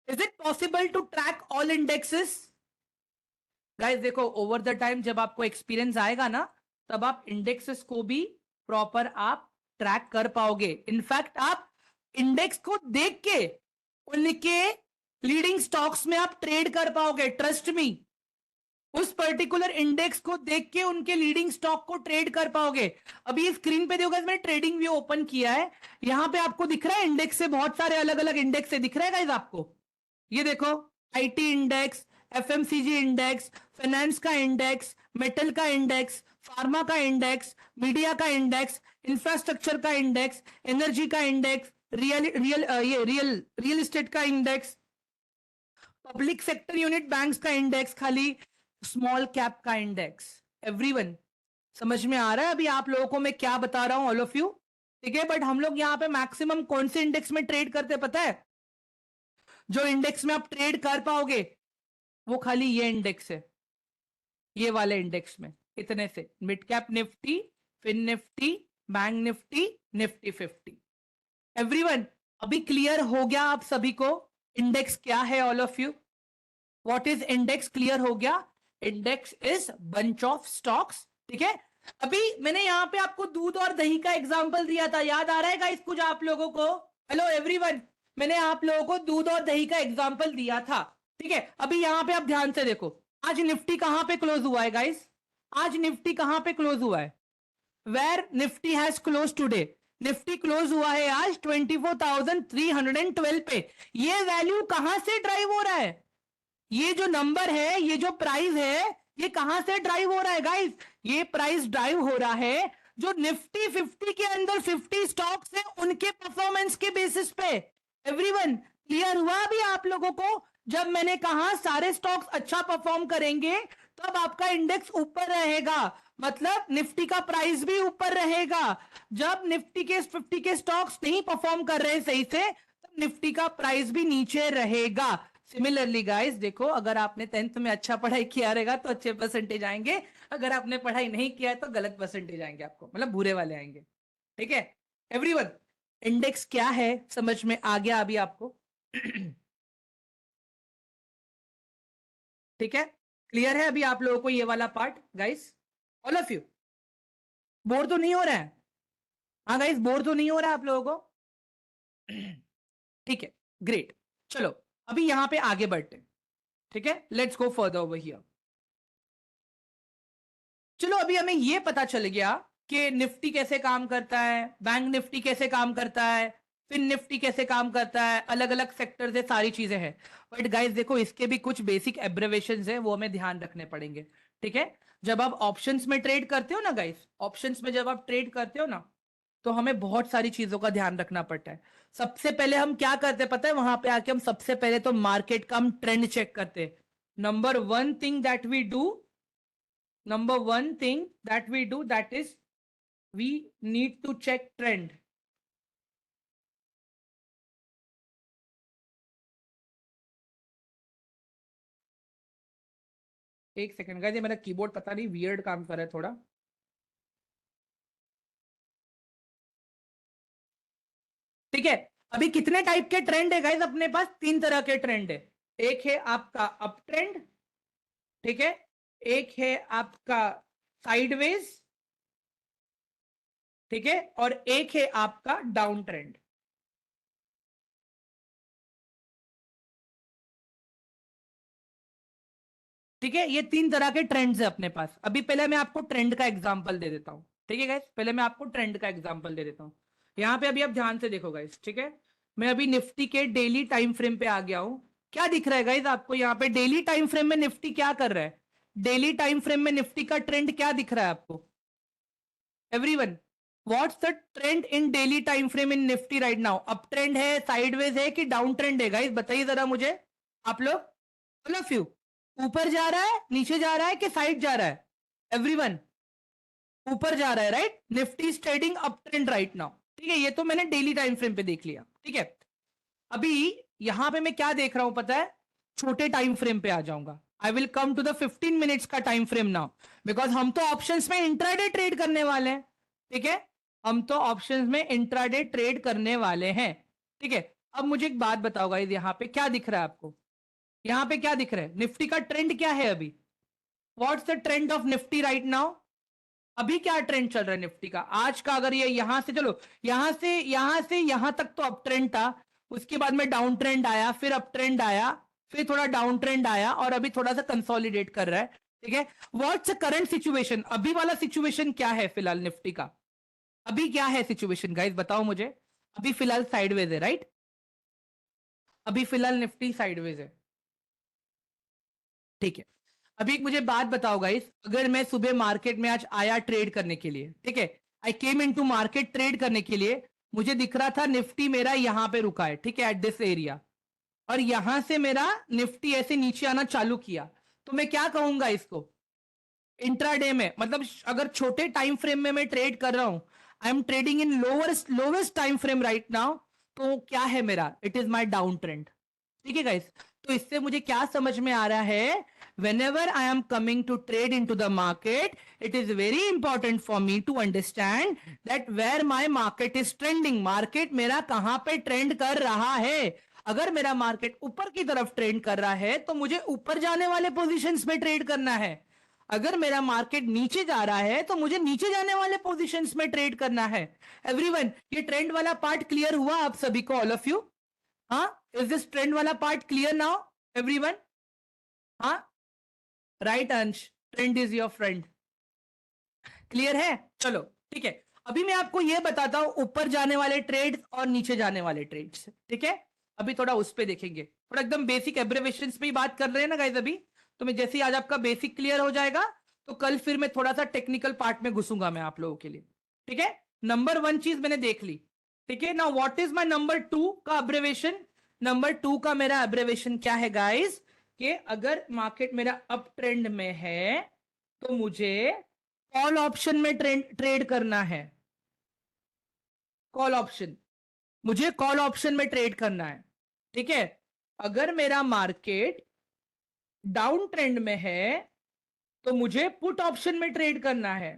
is it possible to track all indexes? Guys देखो ओवर द टाइम जब आपको एक्सपीरियंस आएगा ना, तब आप इंडेक्सेस को भी प्रॉपर आप ट्रैक कर पाओगे। इनफैक्ट आप इंडेक्स को देख के उनके लीडिंग स्टॉक्स में आप ट्रेड कर पाओगे, ट्रस्ट मी। उस पर्टिकुलर इंडेक्स को देख के उनके लीडिंग स्टॉक को ट्रेड कर पाओगे। अभी स्क्रीन पे देखो मैंने ट्रेडिंग व्यू ओपन किया है, यहां पे आपको दिख रहा है इंडेक्स से बहुत सारे अलग अलग इंडेक्स से दिख रहा है गाइस आपको? ये देखो, IT index, FMCG index, finance का इंडेक्स, मेटल का इंडेक्स, फार्मा का इंडेक्स, मीडिया का इंडेक्स, इंफ्रास्ट्रक्चर का इंडेक्स, एनर्जी का इंडेक्स, रियल एस्टेट का index, public sector unit banks का इंडेक्स, खाली स्मॉल कैप का इंडेक्स। एवरीवन समझ में आ रहा है अभी आप लोगों को मैं क्या बता रहा हूं ऑल ऑफ यू? ठीक है, बट हम लोग यहाँ पे मैक्सिमम कौन से इंडेक्स में ट्रेड करते हैं पता है? जो इंडेक्स में आप ट्रेड कर पाओगे वो खाली ये इंडेक्स है, ये वाले इंडेक्स में, इतने से, mid cap Nifty, fin Nifty, bank Nifty, Nifty 50। Everyone, अभी क्लियर हो गया आप सभी को इंडेक्स क्या है? All of you, what is index? Clear हो गया? Index is bunch of stocks. ठीक है, अभी मैंने यहां पे आपको दूध और दही का एग्जांपल दिया था, याद आ रहा है गाइस कुछ आप लोगों को? हेलो एवरीवन, मैंने आप लोगों को दूध और दही का एग्जांपल दिया था। ठीक है, अभी यहां पे आप ध्यान से देखो, आज निफ्टी कहां पे क्लोज हुआ है गाइस? आज निफ्टी कहां पे क्लोज हुआ है? Where Nifty has close today? Nifty close हुआ है आज 24,312 पे। ये वैल्यू कहां से ड्राइव हो रहा है? ये जो नंबर है, ये जो प्राइस है, ये कहां से ड्राइव हो रहा है गाइस? ये प्राइस ड्राइव हो रहा है जो निफ्टी 50 के अंदर 50 स्टॉक्स है उनके परफॉर्मेंस के बेसिस पे। एवरीवन, क्लियर हुआ अभी आप लोगों को? जब मैंने कहा सारे स्टॉक्स अच्छा परफॉर्म करेंगे तब आपका इंडेक्स ऊपर रहेगा, मतलब निफ्टी का प्राइस भी ऊपर रहेगा। जब निफ्टी के 50 के स्टॉक्स नहीं परफॉर्म कर रहे सही से, तब निफ्टी का प्राइस भी नीचे रहेगा। सिमिलरली गाइस देखो, अगर आपने 10th में अच्छा पढ़ाई किया रहेगा तो अच्छे परसेंटेज आएंगे, अगर आपने पढ़ाई नहीं किया है तो गलत परसेंटेज आएंगे आपको, मतलब बुरे वाले आएंगे। ठीक है एवरीवन, इंडेक्स क्या है समझ में आ गया अभी आपको? ठीक है, क्लियर है अभी आप लोगों को ये वाला part guys? All of you bore तो नहीं हो रहा है? हाँ गाइस, बोर तो नहीं हो रहा है आप लोगों को? ठीक है, ग्रेट। चलो अभी यहां पे आगे बढ़ते हैं। ठीक है, let's go further over here. चलो अभी हमें यह पता चल गया कि निफ्टी कैसे काम करता है, बैंक निफ्टी कैसे काम करता है, फिर निफ्टी कैसे काम करता है, अलग अलग सेक्टर से सारी चीजें हैं। बट गाइस देखो, इसके भी कुछ बेसिक एब्रिवेशंस हैं, वो हमें ध्यान रखने पड़ेंगे। ठीक है, जब आप ऑप्शंस में ट्रेड करते हो ना गाइस, ऑप्शंस में जब आप ट्रेड करते हो ना, तो हमें बहुत सारी चीजों का ध्यान रखना पड़ता है। सबसे पहले हम क्या करते हैं पता है? वहां पे आके हम सबसे पहले तो मार्केट का हम ट्रेंड चेक करते हैं। Number one thing that we do, number one thing that we do, that is we need to check trend. एक सेकंड गाइस, ये मेरा कीबोर्ड पता नहीं वियर्ड काम कर रहा है थोड़ा। ठीक है, अभी कितने टाइप के ट्रेंड है गाइस अपने पास? 3 तरह के ट्रेंड है। एक है आपका अप ट्रेंड, ठीक है, एक है आपका साइडवेज, ठीक है, और एक है आपका डाउन ट्रेंड। ठीक है, ये 3 तरह के ट्रेंड्स है अपने पास। अभी पहले मैं आपको ट्रेंड का एग्जांपल दे देता हूं। ठीक है गाइस, पहले मैं आपको ट्रेंड का एग्जांपल दे देता हूं। यहां पे अभी आप ध्यान से देखो गाइस, ठीक है, मैं अभी निफ्टी के डेली टाइम फ्रेम पे आ गया हूं। क्या दिख रहा है गाइस आपको यहाँ पे? डेली टाइम फ्रेम में निफ्टी क्या कर रहा है? डेली टाइम फ्रेम में निफ्टी का ट्रेंड क्या दिख रहा है आपको? Everyone, what's the trend in daily time frame in Nifty right now? Up trend है, साइडवेज है, कि डाउन ट्रेंड है गाइस? बताइए जरा मुझे आप लोग, ऑल ऑफ यू। ऊपर जा रहा है, नीचे जा रहा है, कि साइड जा रहा है? एवरीवन, ऊपर जा रहा है, right? Nifty is trading up trend right now. ठीक है, ये तो मैंने डेली टाइम फ्रेम पे देख लिया। ठीक है, अभी यहां पे मैं क्या देख रहा हूं पता है? छोटे टाइम फ्रेम पे आ जाऊंगा। I will come to the 15 minutes का टाइम फ्रेम नाउ, बिकॉज हम तो ऑप्शंस में इंट्राडे ट्रेड करने वाले हैं। ठीक है, हम तो ऑप्शंस में इंट्राडे ट्रेड करने वाले हैं। ठीक है, अब मुझे एक बात बताओ गाइस, यहाँ पे क्या दिख रहा है आपको? यहाँ पे क्या दिख रहा है? निफ्टी का ट्रेंड क्या है अभी? What's the trend of Nifty right now? अभी क्या ट्रेंड चल रहा है निफ्टी का आज का? अगर ये यहां से, चलो यहां से यहां तक तो अप ट्रेंड था, उसके बाद में डाउन ट्रेंड आया, फिर अप ट्रेंड आया, फिर थोड़ा डाउन ट्रेंड आया, और अभी थोड़ा सा कंसोलिडेट कर रहा है। ठीक है, व्हाट्स करंट सिचुएशन? अभी वाला सिचुएशन क्या है फिलहाल निफ्टी का? अभी क्या है सिचुएशन गाइस, बताओ मुझे। अभी फिलहाल साइडवेज है, राइट? अभी फिलहाल निफ्टी साइडवेज है। ठीक है, अभी एक मुझे बात बताओ गाइस, अगर मैं सुबह मार्केट में आज आया ट्रेड करने के लिए, ठीक है, आई केम इनटू मार्केट ट्रेड करने के लिए, मुझे दिख रहा था निफ्टी मेरा यहां पे रुका है, ठीक है, एट दिस एरिया, और यहां से मेरा निफ्टी ऐसे नीचे आना चालू किया, तो मैं क्या कहूंगा इसको? इंट्राडे में, मतलब अगर छोटे टाइम फ्रेम में मैं ट्रेड कर रहा हूं, I am trading in lowest time frame right now, तो क्या है मेरा, it is my down trend. ठीक है गाइस, तो इससे मुझे क्या समझ में आ रहा है, whenever I am coming to trade into the market, it is very important for me to understand that where my market is trending, market मेरा कहां पे ट्रेंड कर रहा है। अगर मेरा मार्केट ऊपर की तरफ ट्रेंड कर रहा है तो मुझे ऊपर जाने वाले पोजीशंस में ट्रेड करना है। अगर मेरा मार्केट नीचे जा रहा है तो मुझे नीचे जाने वाले पोजीशंस में ट्रेड करना है। एवरीवन, ये ट्रेंड वाला पार्ट क्लियर हुआ आप सभी को, ऑल ऑफ यू? हाँ, इज दिस ट्रेंड वाला पार्ट क्लियर नाउ एवरीवन? हाँ, राइट अंश, trend is your friend. Clear है? चलो ठीक है, अभी मैं आपको यह बताता हूं ऊपर जाने वाले ट्रेड्स और नीचे जाने वाले ट्रेड्स। ठीक है, अभी थोड़ा उस पे देखेंगे, थोड़ा एकदम बेसिक एब्रिवेशंस पे ही बात कर रहे हैं ना गाइस अभी। तो मैं जैसे ही आज आपका बेसिक क्लियर हो जाएगा तो कल फिर मैं थोड़ा सा टेक्निकल पार्ट में घुसूंगा मैं आप लोगों के लिए। ठीक है, नंबर 1 चीज मैंने देख ली। ठीक है, now what is my number 2 का अब्रिवेशन? नंबर 2 का मेरा अब्रिवेशन क्या है गाइस, कि अगर मार्केट मेरा अप ट्रेंड में है तो मुझे कॉल ऑप्शन में ट्रेड करना है। कॉल ऑप्शन, मुझे कॉल ऑप्शन में ट्रेड करना है। ठीक है, अगर मेरा मार्केट डाउन ट्रेंड में है तो मुझे पुट ऑप्शन में ट्रेड करना है।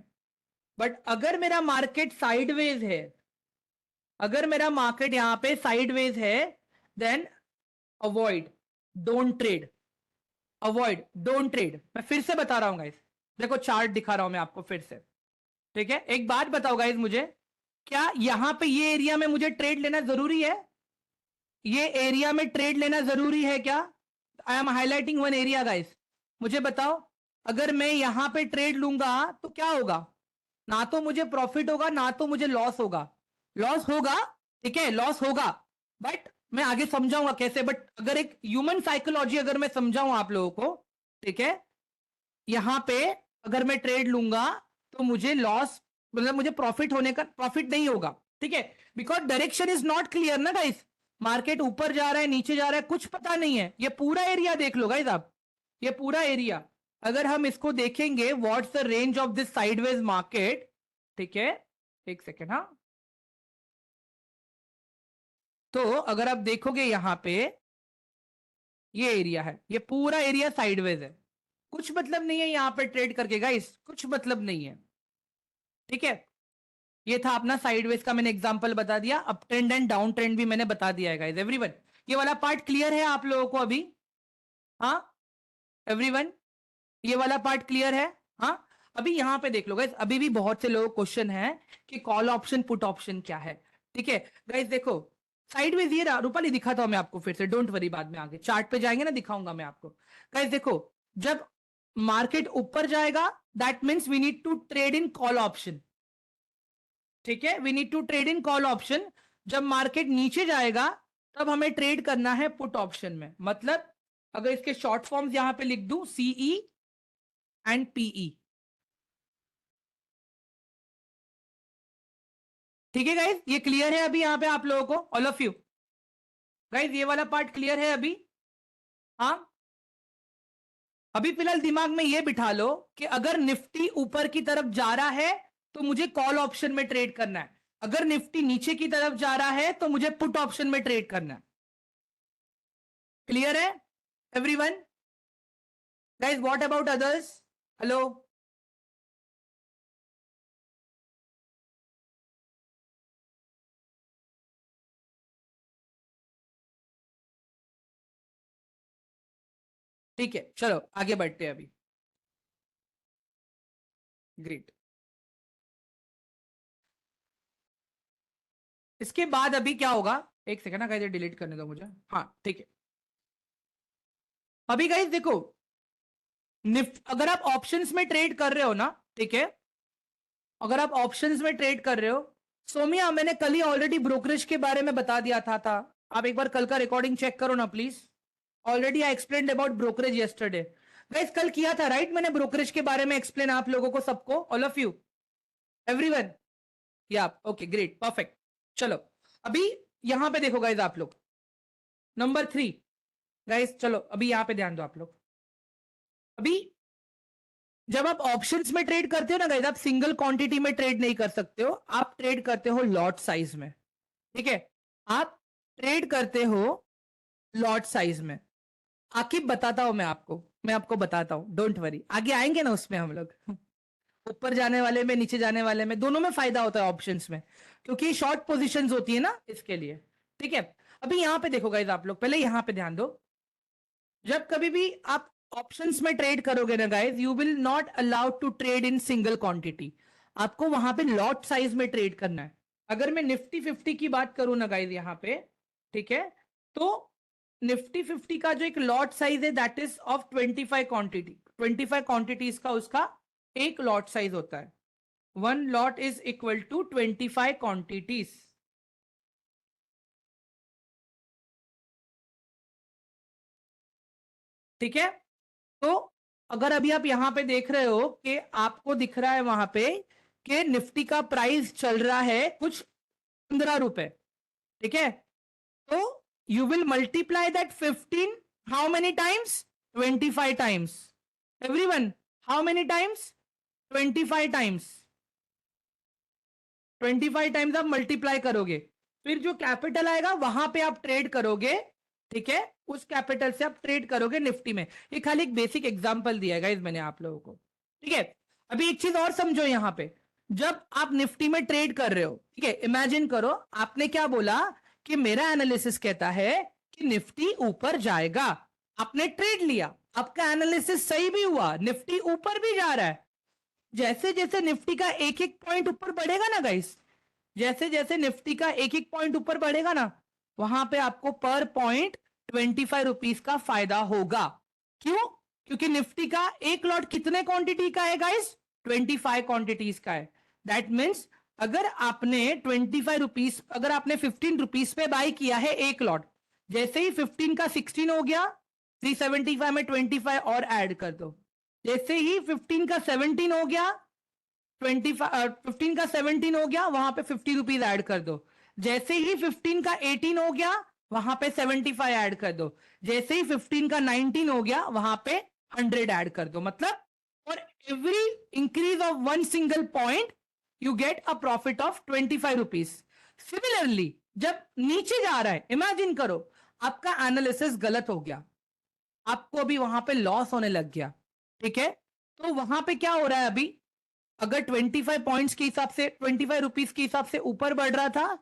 बट अगर मेरा मार्केट साइडवेज है, अगर मेरा मार्केट यहां पे साइडवेज है, then avoid, don't trade, avoid, don't trade. मैं फिर से बता रहा हूं गाइस, देखो चार्ट दिखा रहा हूं मैं आपको फिर से। ठीक है, एक बात बताओ गाइस मुझे, क्या यहां पे ये एरिया में मुझे ट्रेड लेना जरूरी है? ये एरिया में ट्रेड लेना जरूरी है क्या? I am highlighting one area guys, मुझे बताओ, अगर मैं यहां पे ट्रेड लूंगा तो क्या होगा? ना तो मुझे प्रॉफिट होगा ना तो मुझे लॉस होगा। लॉस होगा, ठीक है, लॉस होगा, बट मैं आगे समझाऊंगा कैसे। बट अगर एक ह्यूमन साइकोलॉजी अगर मैं समझाऊं आप लोगों को, ठीक है, यहां पे अगर मैं ट्रेड लूंगा तो मुझे लॉस, मतलब मुझे प्रॉफिट होने का, प्रॉफिट नहीं होगा। ठीक है, because direction is not clear ना गाइस, मार्केट ऊपर जा रहा है नीचे जा रहा है कुछ पता नहीं है। ये पूरा एरिया देख लो गाइस आप, ये पूरा एरिया अगर हम इसको देखेंगे, what's the range of this sideways market. ठीक है, एक सेकेंड, हाँ, तो अगर आप देखोगे यहां पे ये एरिया है, ये पूरा एरिया साइडवेज है, कुछ मतलब नहीं है यहां पे ट्रेड करके गाइस, कुछ मतलब नहीं है। ठीक है, ये था अपना साइडवेज का, मैंने एग्जांपल बता दिया, up trend and down trend भी मैंने बता दिया है गाइस। एवरीवन, ये वाला पार्ट क्लियर है आप लोगों को अभी? हाँ एवरीवन, ये वाला पार्ट क्लियर है? हाँ, अभी यहां पे देख लो गाइस, अभी भी बहुत से लोगों को क्वेश्चन है कि कॉल ऑप्शन पुट ऑप्शन क्या है। ठीक है गाइस, देखो साइडवेज ये रूपाली दिखाता हूं मैं आपको फिर से, डोंट वरी, बाद में आगे चार्ट पे जाएंगे ना दिखाऊंगा मैं आपको। गाइस देखो, जब मार्केट ऊपर जाएगा that means we need to trade in call option. ठीक है, we need to trade in call option. जब मार्केट नीचे जाएगा तब हमें ट्रेड करना है पुट ऑप्शन में। मतलब अगर इसके शॉर्ट फॉर्म्स यहां पे लिख दूं, सीई एंड पीई। ठीक है गाइज, ये क्लियर है अभी यहां पे आप लोगों को, ऑल ऑफ यू? गाइज ये वाला पार्ट क्लियर है अभी? हाँ, अभी फिलहाल दिमाग में ये बिठा लो कि अगर निफ्टी ऊपर की तरफ जा रहा है तो मुझे कॉल ऑप्शन में ट्रेड करना है, अगर निफ्टी नीचे की तरफ जा रहा है तो मुझे पुट ऑप्शन में ट्रेड करना है। क्लियर है everyone? Guys what about others? Hello? ठीक है, चलो आगे बढ़ते हैं अभी। ग्रेट, इसके बाद अभी क्या होगा, एक सेकंड ना गाइस, डिलीट करने दो मुझे। हाँ ठीक है, अभी गाइस देखो, निफ्ट अगर आप ऑप्शंस में ट्रेड कर रहे हो ना, ठीक है, अगर आप ऑप्शंस में ट्रेड कर रहे हो, सोमिया मैंने कल ही ऑलरेडी ब्रोकरेज के बारे में बता दिया था। आप एक बार कल का रिकॉर्डिंग चेक करो ना please. Already I explain about brokerage yesterday. Guys कल किया था राइट मैंने ब्रोकरेज के बारे में एक्सप्लेन आप लोगों को, सबको, ऑल ऑफ यू, एवरीवन? या ओके ग्रेट परफेक्ट। चलो अभी यहां पे देखो गाइस आप लोग, नंबर 3, गाइस चलो अभी यहां पे ध्यान दो आप लोग। अभी जब आप ऑप्शंस में ट्रेड करते हो ना गाइस, आप सिंगल क्वांटिटी में ट्रेड नहीं कर सकते हो, आप ट्रेड करते हो लॉट साइज में। ठीक है, आप ट्रेड करते हो लॉट साइज में। आकिब बताता हूं मैं आपको बताता हूं, डोंट वरी, आगे आएंगे ना उसमें हम लोग। ऊपर जाने वाले में, नीचे जाने वाले में, दोनों में फायदा होता है ऑप्शंस में, क्योंकि शॉर्ट पोजीशंस होती है ना, इसके लिए। ठीक है, अभी यहां पे देखो गाइस, आप लोग पहले यहां पे ध्यान दो। जब कभी भी आप ऑप्शंस में ट्रेड करोगे ना guys, you will not allowed to trade in single quantity. आपको वहां पे लॉट साइज में ट्रेड करना है। अगर मैं निफ्टी 50 की बात करूं ना गाइस यहां पे, ठीक है, तो निफ्टी 50 का जो एक लॉट साइज है that is of 25 quantity. 25 quantities का उसका एक लॉट साइज होता है। One lot is equal to 25 quantities. ठीक है, तो अगर अभी आप यहां पे देख रहे हो कि आपको दिख रहा है वहां पे कि निफ्टी का प्राइस चल रहा है कुछ 15 रुपए। ठीक है, तो you will multiply that 15 how many times, 25 times. Everyone, how many times, 25 times. 25 times आप मल्टीप्लाई करोगे, फिर जो कैपिटल आएगा वहां पे आप ट्रेड करोगे। ठीक है, उस कैपिटल से आप ट्रेड करोगे निफ्टी में। ये खाली एक बेसिक एग्जांपल दिया है गाइस मैंने आप लोगों को। ठीक है, अभी एक चीज और समझो यहां पे। जब आप निफ्टी में ट्रेड कर रहे हो, ठीक है, इमेजिन करो आपने क्या बोला कि मेरा एनालिसिस कहता है कि निफ्टी ऊपर जाएगा। आपने ट्रेड लिया, आपका एनालिसिस सही भी हुआ, निफ्टी ऊपर भी जा रहा है। जैसे जैसे निफ्टी का एक एक पॉइंट ऊपर बढ़ेगा ना गाइस, जैसे जैसे निफ्टी का एक एक पॉइंट ऊपर बढ़ेगा ना, वहां पे आपको पर पॉइंट 25 रुपीज का फायदा होगा। क्यों? क्योंकि निफ्टी का एक लॉट कितने क्वांटिटी का है गाइस, 25 क्वांटिटीज का है। दैट मीन्स अगर आपने 25 रुपीज, अगर आपने 15 रुपीज पे बाय किया है एक लॉट, जैसे ही 15 का 16 हो गया, 375 में 25 और ऐड कर दो। जैसे ही 15 का 17 हो गया, 15 का 17 हो गया, वहां पे 50 रुपीज ऐड कर दो। जैसे ही 15 का 18 हो गया, वहां पे 75 ऐड कर दो। जैसे ही 15 का 19 हो गया, वहां पे 100 ऐड कर दो। मतलब for every increase of one single point you get a profit of 25 rupees. Similarly जब नीचे जा रहा है, इमेजिन करो आपका एनालिसिस गलत हो गया, आपको अभी वहां पे लॉस होने लग गया। ठीक है, तो वहां पे क्या हो रहा है अभी, अगर 25 पॉइंट्स के हिसाब से, 25 रुपीज के हिसाब से ऊपर बढ़ रहा था,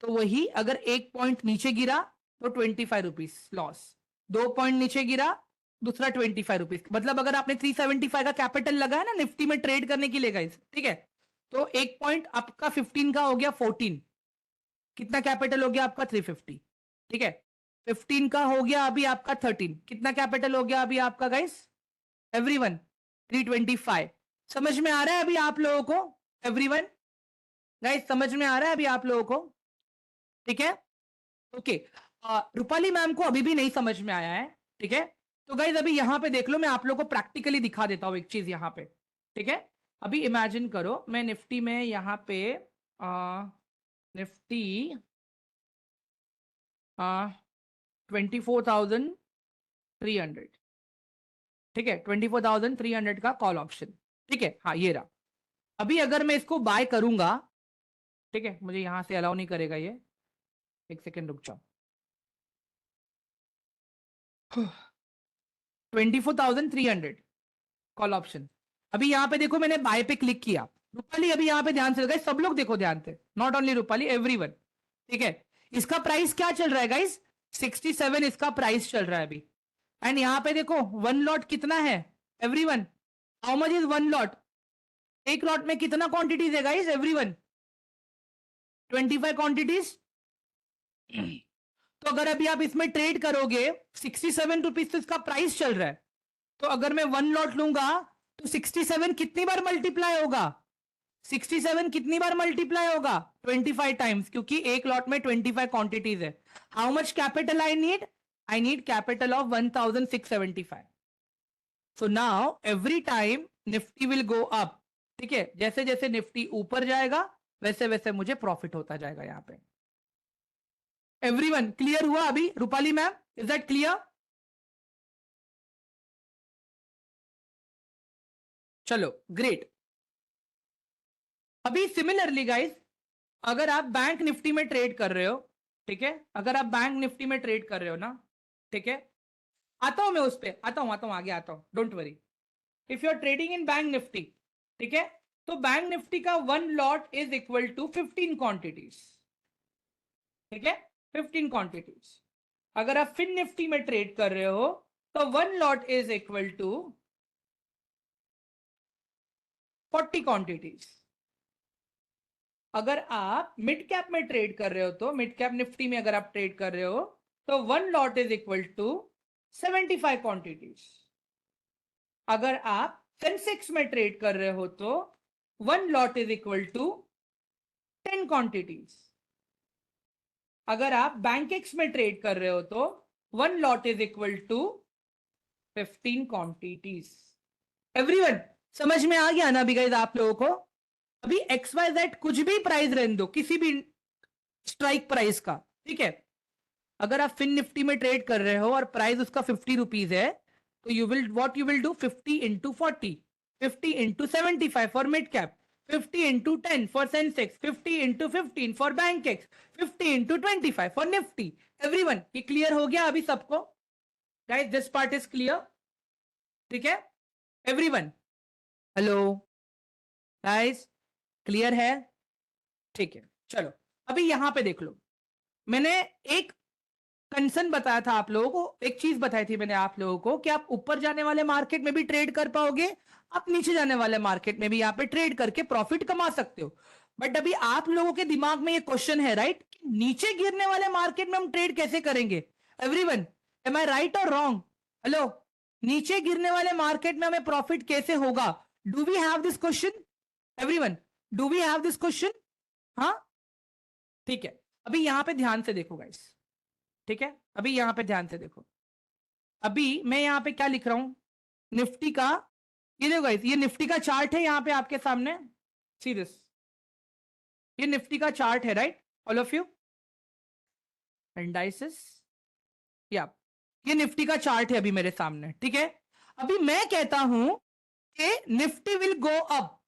तो वही अगर एक पॉइंट नीचे गिरा तो 25 रुपीज लॉस। 2 पॉइंट नीचे गिरा, दूसरा 25 रुपीज। मतलब अगर आपने 375 का कैपिटल लगाया ना निफ्टी में ट्रेड करने के लिए गाइस, ठीक है, तो एक पॉइंट आपका 15 का हो गया 14। कितना कैपिटल हो गया आपका, 350। ठीक है, 15 का हो गया अभी आपका 13। कितना कैपिटल हो गया अभी आपका गाइस, एवरीवन, 325। समझ में आ रहा है अभी आप लोगों को, एवरीवन? गाइस समझ में आ रहा है अभी आप लोगों को? ठीक है, ओके। रूपाली मैम को अभी भी नहीं समझ में आया है। ठीक है, तो गाइस अभी यहां पे देख लो, मैं आप लोगों को प्रैक्टिकली दिखा देता हूं एक चीज यहां पे। ठीक है, अभी इमेजिन करो मैं निफ्टी में यहां पे निफ्टी 24,300। ठीक है, 24,300 का कॉल ऑप्शन। ठीक है, हाँ ये रहा। अभी अगर मैं इसको बाय करूंगा, ठीक है, मुझे यहां से अलाउ नहीं करेगा ये, एक सेकेंड रुक जाओ। 24,300 कॉल ऑप्शन। अभी यहां पे देखो मैंने बाय पे क्लिक किया। रूपाली अभी यहां पे ध्यान से लगाए, सब लोग देखो ध्यान से, नॉट ओनली रूपाली, एवरीवन। ठीक है, इसका प्राइस क्या चल रहा है गाइस, 67 इसका प्राइस चल रहा है अभी। एंड यहां पे देखो वन लॉट कितना है, everyone, how much is one lot? एक लॉट में कितना क्वांटिटीज है गाइस, एवरीवन? 25 क्वांटिटीज। तो अगर अभी आप इसमें ट्रेड करोगे, 67 रुपीज तो इसका प्राइस चल रहा है, तो अगर मैं वन लॉट लूंगा तो 67 कितनी बार मल्टीप्लाई होगा, 67 कितनी बार मल्टीप्लाई होगा, 25 टाइम्स, क्योंकि एक लॉट में 25 क्वांटिटीज है। How much capital I need capital of 1675। So now every time Nifty will go up. ठीक है, जैसे जैसे निफ्टी ऊपर जाएगा वैसे वैसे मुझे प्रॉफिट होता जाएगा यहां पे। एवरीवन क्लियर हुआ अभी, Rupali ma'am, is that clear? चलो ग्रेट। अभी सिमिलरली गाइस, अगर आप बैंक निफ्टी में ट्रेड कर रहे हो, ठीक है, अगर आप बैंक निफ्टी में ट्रेड कर रहे हो ना, ठीक है, आता हूं मैं उस पे, आता हूं आगे आता हूं, don't worry. If you are trading in bank Nifty, ठीक है, तो बैंक निफ्टी का one lot is equal to 15 quantities, ठीक है, 15 क्वांटिटीज। अगर आप फिन निफ्टी में ट्रेड कर रहे हो तो one lot is equal to 40 quantities. अगर आप मिड कैप में ट्रेड कर रहे हो, तो मिड कैप निफ्टी में अगर आप ट्रेड कर रहे हो तो one lot is equal to 75 quantities. अगर आप सेंसेक्स में ट्रेड कर रहे हो तो one lot is equal to 10 quantities. अगर आप बैंकेक्स में ट्रेड कर रहे हो तो one lot is equal to 15 quantities. Everyone समझ में आ गया ना अभी गाइस आप लोगों को? अभी एक्स वाई जेड कुछ भी प्राइस रहने दो, किसी भी स्ट्राइक प्राइस का, ठीक है, अगर आप फिन निफ्टी में ट्रेड कर रहे हो और प्राइस उसका 50 रुपीज है, तो you will what you will do, 50 into 40, 50 into 75 for mid cap, 50 into 10 for Sensex, 50 into 15 for Bankex, 50 into 25 for Nifty. Everyone ये क्लियर हो गया अभी सबको? Guys this part is clear, ठीक है? एवरीवन हेलो गाइस, क्लियर है? ठीक है, चलो अभी यहां पे देख लो, मैंने एक कंसर्न बताया था आप लोगों को, एक चीज बताई थी मैंने आप लोगों को कि आप ऊपर जाने वाले मार्केट में भी ट्रेड कर पाओगे, आप नीचे जाने वाले मार्केट में भी यहाँ पे ट्रेड करके प्रॉफिट कमा सकते हो। बट अभी आप लोगों के दिमाग में ये क्वेश्चन है, राइट, नीचे गिरने वाले मार्केट में हम ट्रेड कैसे करेंगे? एवरीवन एम आई राइट और रॉन्ग? हेलो, नीचे गिरने वाले मार्केट में हमें प्रॉफिट कैसे होगा? Do we have this question? Everyone do we have this question? हाँ, ठीक है, अभी यहां पे ध्यान से देखो गाइस, ठीक है, अभी यहां पे ध्यान से देखो, अभी मैं यहां पे क्या लिख रहा हूं, निफ्टी का, ये देखो गाइस, ये निफ्टी का चार्ट है यहां पे आपके सामने, सी दिस, ये निफ्टी का चार्ट है, right, all of you, indices, या ये निफ्टी का चार्ट है अभी मेरे सामने, ठीक है। अभी मैं कहता हूं कि निफ्टी विल गो अप,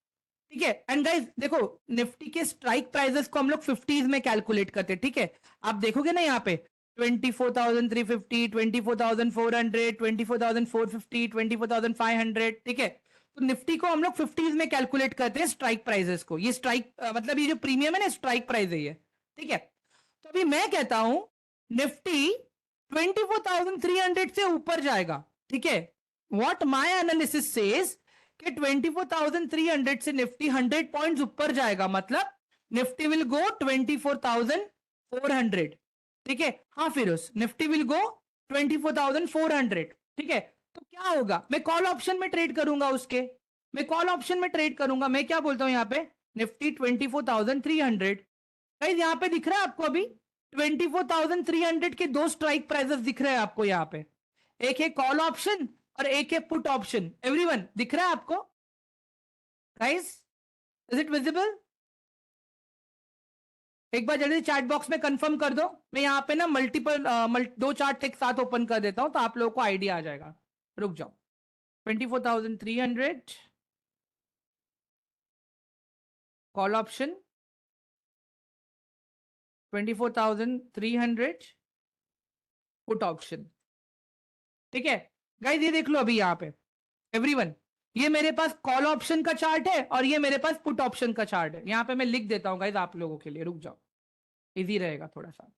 ठीक है, एंड गाइस देखो, निफ्टी के स्ट्राइक प्राइसेस को हम लोग 50s में कैलकुलेट करते हैं, ठीक है, आप देखोगे ना यहाँ पे 24,350, 24,400, 24,450, 24,500, ठीक है, तो निफ्टी को हम लोग 50s में कैलकुलेट करते हैं स्ट्राइक प्राइसेस को, ये स्ट्राइक मतलब ये जो प्रीमियम है ना, स्ट्राइक प्राइस है ये, ठीक है। तो अभी मैं कहता हूं निफ्टी 24,300 से ऊपर जाएगा, ठीक है, व्हाट माय एनालिसिस सेज कि 24,300 से निफ्टी 100 पॉइंट्स ऊपर जाएगा, मतलब निफ्टी विल गो 24,400, ठीक है, हाँ फिरोज, निफ्टी विल गो 24,400, ठीक है। तो क्या होगा, मैं कॉल ऑप्शन में ट्रेड करूंगा उसके, मैं कॉल ऑप्शन में ट्रेड करूंगा, मैं क्या बोलता हूं यहाँ पे, निफ्टी 24,300, गाइस यहाँ पे दिख रहा है आपको अभी 24,300 के दो स्ट्राइक प्राइसेस दिख रहे हैं आपको यहाँ पे, एक है कॉल ऑप्शन और एक है पुट ऑप्शन। एवरीवन दिख रहा है आपको गाइस? Is it visible? एक बार जल्दी चैट बॉक्स में कंफर्म कर दो, मैं यहाँ पे ना मल्टीपल दो चार्ट एक साथ ओपन कर देता हूं तो आप लोगों को आइडिया आ जाएगा। रुक जाओ, 24,300 कॉल ऑप्शन, 24,300 पुट ऑप्शन, ठीक है गाइस, ये देख लो अभी यहाँ पे एवरीवन, ये मेरे पास कॉल ऑप्शन का चार्ट है और ये मेरे पास पुट ऑप्शन का चार्ट है, यहाँ पे मैं लिख देता हूँ गाइस आप लोगों के लिए, रुक जाओ, इजी रहेगा थोड़ा सा।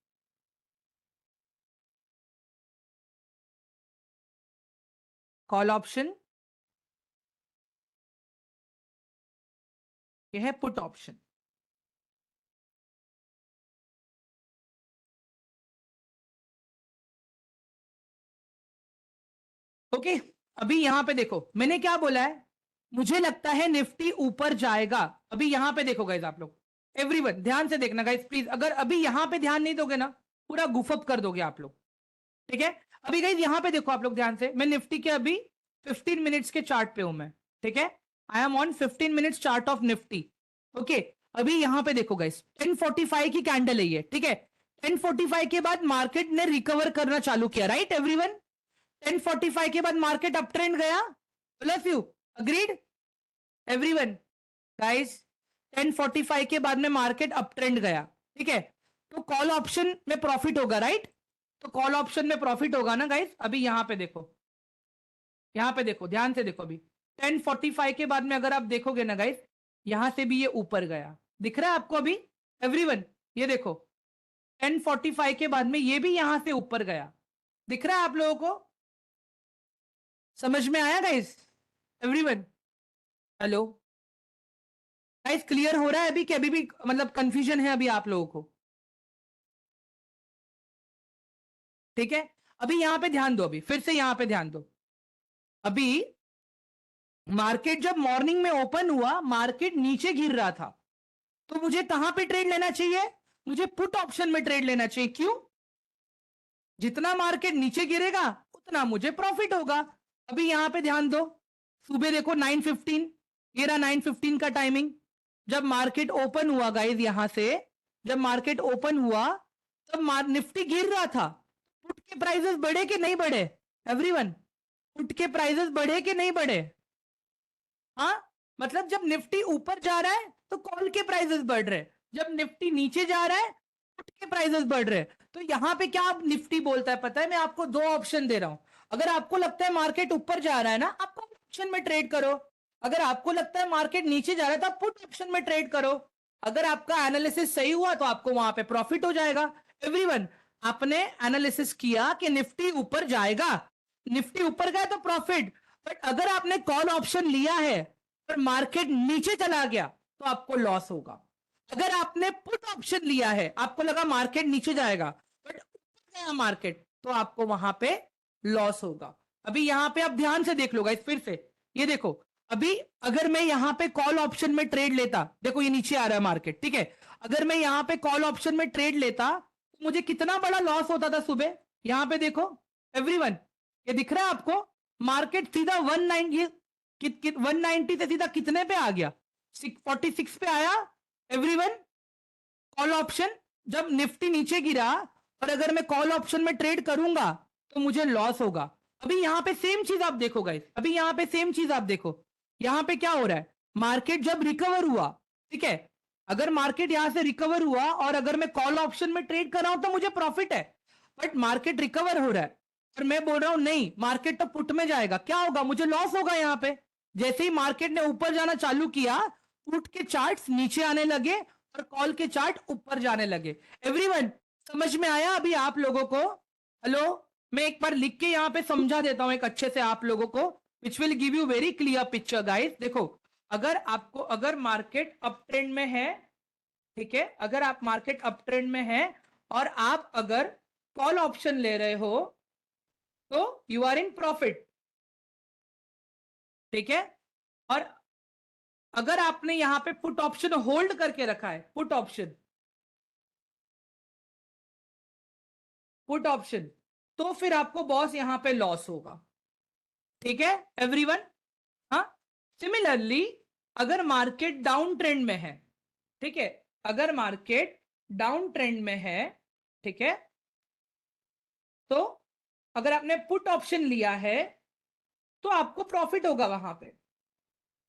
कॉल ऑप्शन, ये है पुट ऑप्शन, ओके। अभी यहां पे देखो मैंने क्या बोला है, मुझे लगता है निफ्टी ऊपर जाएगा। अभी यहां पे देखो गाइस आप लोग, एवरीवन ध्यान से देखना गाइस प्लीज, अगर अभी यहां पे ध्यान नहीं दोगे ना पूरा गुफअप कर दोगे आप लोग, ठीक है। अभी गाइस यहां पे देखो आप लोग ध्यान से, मैं निफ्टी के अभी 15 मिनट्स के चार्ट पे हूं मैं, ठीक है, I am on 15 minutes chart of Nifty, okay. अभी यहां पे देखो गाइस 10:45 की कैंडल है ये, ठीक है, 10:45 के बाद मार्केट ने रिकवर करना चालू किया, राइट एवरीवन, 10:45 के बाद मार्केट अप ट्रेंड गया, all of you agreed? Everyone guys 10:45 के बाद में मार्केट अप ट्रेंड गया, ठीक है, तो कॉल ऑप्शन में प्रॉफिट होगा, राइट? तो कॉल ऑप्शन में प्रॉफिट होगा ना गाइस। अभी यहां पे देखो, यहां पे देखो, ध्यान से देखो। अभी 10:45 के बाद में अगर आप देखोगे ना गाइस, यहां से भी ये ऊपर गया, दिख रहा है आपको अभी? एवरीवन ये देखो, 10:45 के बाद में ये भी यहां से ऊपर गया, दिख रहा है आप लोगों को? समझ में आया guys? Everyone hello guys, clear हो रहा है अभी कि अभी भी मतलब कंफ्यूजन है अभी आप लोगों को? ठीक है, अभी यहां पे ध्यान दो, अभी फिर से यहां पे ध्यान दो। अभी मार्केट जब मॉर्निंग में ओपन हुआ, मार्केट नीचे गिर रहा था, तो मुझे कहां पे ट्रेड लेना चाहिए? मुझे पुट ऑप्शन में ट्रेड लेना चाहिए। क्यों? जितना मार्केट नीचे गिरेगा उतना मुझे प्रॉफिट होगा। अभी यहां पे ध्यान दो, सुबह देखो 9:15, ये रहा 9:15 का टाइमिंग। जब मार्केट ओपन हुआ गाइस, यहां से जब मार्केट ओपन हुआ तब निफ्टी गिर रहा था, पुट के प्राइसेस बढ़े कि नहीं बढ़े? एवरीवन पुट के प्राइसेस बढ़े कि नहीं बढ़े? हाँ, मतलब जब निफ्टी ऊपर जा रहा है तो कॉल के प्राइसेस बढ़ रहे हैं, जब निफ्टी नीचे जा रहा है पुट के प्राइसेस बढ़ रहे हैं। तो यहां पे क्या निफ्टी बोलता है पता है? मैं आपको दो ऑप्शन दे रहा हूं। अगर आपको लगता है मार्केट ऊपर जा रहा है ना, आप कॉल ऑप्शन में ट्रेड करो। अगर आपको लगता है मार्केट नीचे जा रहा है तो आप पुट ऑप्शन में ट्रेड करो। अगर आपका एनालिसिस सही हुआ तो आपको वहां पे प्रॉफिट हो जाएगा। एवरीवन आपने एनालिसिस किया कि निफ्टी ऊपर जाएगा, निफ्टी ऊपर गया तो प्रॉफिट। बट अगर आपने कॉल ऑप्शन लिया है और मार्केट नीचे चला गया तो आपको लॉस होगा। अगर आपने पुट ऑप्शन लिया है, आपको लगा मार्केट नीचे जाएगा बट ऊपर गया मार्केट, तो आपको वहां पे लॉस होगा। अभी यहां पे आप ध्यान से देख लो गाइस, फिर से ये देखो। अभी अगर मैं यहां पे कॉल ऑप्शन में ट्रेड लेता, देखो ये नीचे आ रहा है मार्केट, ठीक है, अगर मैं यहां पे कॉल ऑप्शन में ट्रेड लेता तो मुझे कितना बड़ा लॉस होता था सुबह। यहां पे देखो एवरीवन, ये दिख रहा है आपको? मार्केट सीधा 190 से सीधा कितने पे आ गया? 46 पे आया। एवरीवन कॉल ऑप्शन, जब निफ्टी नीचे गिरा और अगर मैं कॉल ऑप्शन में ट्रेड करूंगा तो मुझे लॉस होगा। अभी यहां पे सेम चीज आप देखो गाइस, अभी यहां पे सेम चीज आप देखो। यहां पे क्या हो रहा है? मार्केट जब रिकवर हुआ, ठीक है, अगर मार्केट यहां से रिकवर हुआ और अगर मैं कॉल ऑप्शन में ट्रेड कर रहा हूं तो मुझे प्रॉफिट है। बट मार्केट रिकवर हो रहा है और मैं बोल रहा हूं नहीं, मार्केट तो पुट में जाएगा, क्या होगा? मुझे लॉस होगा। यहां पे जैसे ही मार्केट ने ऊपर जाना चालू किया, पुट के चार्ट्स नीचे आने लगे और कॉल के चार्ट ऊपर जाने लगे। एवरीवन समझ में आया अभी आप लोगों को? हेलो, मैं एक बार लिख के यहां पे समझा देता हूं एक अच्छे से आप लोगों को, which will give you very clear picture guys. देखो, अगर मार्केट अप ट्रेंड में है, ठीक है, अगर आप मार्केट अप ट्रेंड में है और आप अगर कॉल ऑप्शन ले रहे हो तो यू आर इन प्रॉफिट, ठीक है। और अगर आपने यहां पे पुट ऑप्शन होल्ड करके रखा है, पुट ऑप्शन, तो फिर आपको बॉस यहां पे लॉस होगा, ठीक है एवरीवन। हाँ, सिमिलरली अगर मार्केट डाउन ट्रेंड में है, ठीक है, अगर मार्केट डाउन ट्रेंड में है, ठीक है, तो अगर आपने पुट ऑप्शन लिया है तो आपको प्रॉफिट होगा वहां पे।